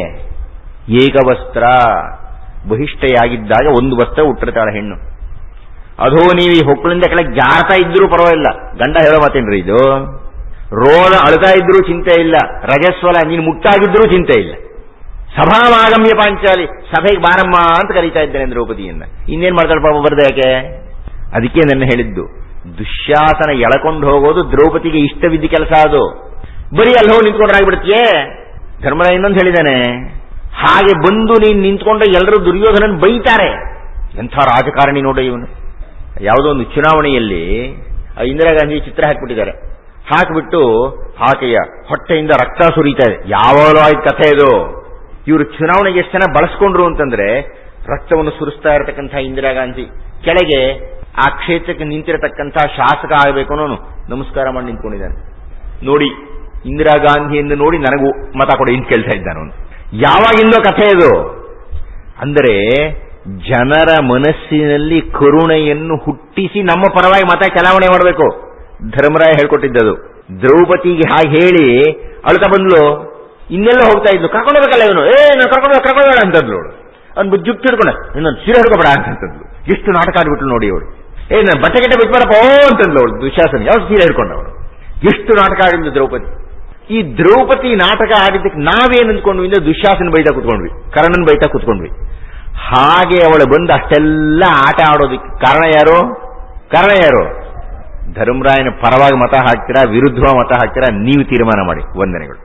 ಏಕವಸ್ತ್ರ, ಬಹಿಷ್ಠೆಯಾಗಿದ್ದಾಗ 1 ವಸ್ತ್ರ ಉಟ್ಟಿರ್ತಾಳೆ ಹೆಣ್ಣು. ಅದೋ ನೀವು ಈ ಹೊಕ್ಕಳಿಂದ ಕೆಳಗೆ ಜಾರ್ತಾ ಇದ್ರೂ ಪರವಾಗಿಲ್ಲ, ಗಂಡ ಹೇಳೋ ಮಾತೇನ್ರಿ ಇದು. ರೋದ ಅಳ್ತಾ ಇದ್ರೂ ಚಿಂತೆ ಇಲ್ಲ, ರಜಸ್ವಲ ನೀನು ಮುಟ್ಟಾಗಿದ್ರೂ ಚಿಂತೆ ಇಲ್ಲ. ಸಭಾಮಾಗಮ್ಯ ಪಾಂಚಾಲಿ, ಸಭೆಗೆ ಬಾರಮ್ಮ ಅಂತ ಕರೀತಾ ಇದ್ದೇನೆ ದ್ರೌಪದಿಯನ್ನ. ಇನ್ನೇನ್ ಮಾಡ್ತಾಳೆ ಪಾಪ ಬರ್ದೆ ಯಾಕೆ? ಅದಕ್ಕೆ ನನ್ನ ಹೇಳಿದ್ದು, ದುಶ್ಯಾಸನ ಎಳಕೊಂಡು ಹೋಗೋದು ದ್ರೌಪದಿಗೆ ಇಷ್ಟವಿದ್ದ ಕೆಲಸ. ಅದು ಬರೀ ಅಲ್ಲಿ ಹೋಗಿ ನಿಂತ್ಕೊಂಡ್ರಾಗ್ಬಿಡ್ತೀಯೇ. ಧರ್ಮರಾಯ ಇನ್ನೊಂದು ಹೇಳಿದ್ದಾನೆ, ಹಾಗೆ ಬಂದು ನೀನು ನಿಂತ್ಕೊಂಡ್ರೆ ಎಲ್ಲರೂ ದುರ್ಯೋಧನನ್ ಬೈತಾರೆ. ಎಂಥ ರಾಜಕಾರಣಿ ನೋಡ ಇವನು. ಯಾವುದೋ ಒಂದು ಚುನಾವಣೆಯಲ್ಲಿ ಇಂದಿರಾ ಗಾಂಧಿ ಚಿತ್ರ ಹಾಕಿಬಿಟ್ಟಿದ್ದಾರೆ. ಹಾಕಿಬಿಟ್ಟು ಆಕೆಯ ಹೊಟ್ಟೆಯಿಂದ ರಕ್ತ ಸುರಿತಾ ಇದೆ. ಯಾವಾಗಲೂ ಆಯ್ತು ಕಥೆ ಇದು. ಇವರು ಚುನಾವಣೆಗೆ ಎಷ್ಟು ಜನ ಬಳಸ್ಕೊಂಡ್ರು ಅಂತಂದ್ರೆ, ರಕ್ತವನ್ನು ಸುರಿಸ್ತಾ ಇರತಕ್ಕಂಥ ಇಂದಿರಾ ಗಾಂಧಿ ಕೆಳಗೆ ಆ ಕ್ಷೇತ್ರಕ್ಕೆ ನಿಂತಿರತಕ್ಕಂಥ ಶಾಸಕ ಆಗಬೇಕು ಅನ್ನೋನು ನಮಸ್ಕಾರ ಮಾಡಿ ನಿಂತ್ಕೊಂಡಿದ್ದಾನೆ. ನೋಡಿ, ಇಂದಿರಾ ಗಾಂಧಿಯನ್ನು ನೋಡಿ ನನಗೂ ಮತ ಕೊಡಿ ಅಂತ ಕೇಳ್ತಾ ಇದ್ದಾನವನು. ಯಾವಾಗಿಂದೋ ಕಥೆ ಇದು. ಅಂದರೆ ಜನರ ಮನಸ್ಸಿನಲ್ಲಿ ಕರುಣೆಯನ್ನು ಹುಟ್ಟಿಸಿ ನಮ್ಮ ಪರವಾಗಿ ಮತ ಚಲಾವಣೆ ಮಾಡಬೇಕು. ಧರ್ಮರಾಯ ಹೇಳ್ಕೊಟ್ಟಿದ್ದದು. ದ್ರೌಪದಿಗೆ ಹಾಗೆ ಹೇಳಿ ಅಳ್ತಾ ಬಂದ್ಲು. ಇನ್ನೆಲ್ಲ ಹೋಗ್ತಾ ಇದ್ಲು, ಕರ್ಕೊಂಡೋಗ್ಬೇಕಲ್ಲ ಇವನು, ನಾನು ಕರ್ಕೊಂಡೋಗ ಅಂತಂದ್ಲು. ಅವ್ನು ಜುಟ್ಟು ಹಿಡ್ಕೊಂಡ, ಇನ್ನೊಂದು ಸೀರೆ ಹಿಡ್ಕೊಬೇಡ ಅಂತಂದ್ಲು. ಎಷ್ಟು ನಾಟಕ ಆಡ್ಬಿಟ್ಲು ನೋಡಿ ಅವಳು. ನಾನು ಬಟ್ಟೆ ಗಿಟ್ಟೆ ಬಿಟ್ಬಾರಪ್ಪ ಅಂತಂದ್ಲು ಅವಳು. ದುಶಾಸನ ಯಾವ ಸೀರೆ ಹಿಡ್ಕೊಂಡವಳು. ಎಷ್ಟು ನಾಟಕ ಆಡಿದ್ಲು ದ್ರೌಪದಿ. ಈ ದ್ರೌಪದಿ ನಾಟಕ ಆಡಿದ್ದಕ್ಕೆ ನಾವೇನು ಅಂದ್ಕೊಂಡ್ವಿ ಅಂದ್ರೆ ದುಶಾಸನ ಬೈತಾ ಕುತ್ಕೊಂಡ್ವಿ, ಕರ್ಣನ್ ಬೈತಾ ಕುತ್ಕೊಂಡ್ವಿ. ಹಾಗೆ ಅವಳು ಬಂದು ಅಷ್ಟೆಲ್ಲ ಆಟ ಆಡೋದಕ್ಕೆ ಕಾರಣ ಯಾರು? ಧರ್ಮರಾಯನ ಪರವಾಗಿ ಮತ ಹಾಕ್ತೀರಾ, ವಿರುದ್ಧವಾಗಿ ಮತ ಹಾಕ್ತೀರಾ, ನೀವು ತೀರ್ಮಾನ ಮಾಡಿ. ವಂದನೆಗಳು.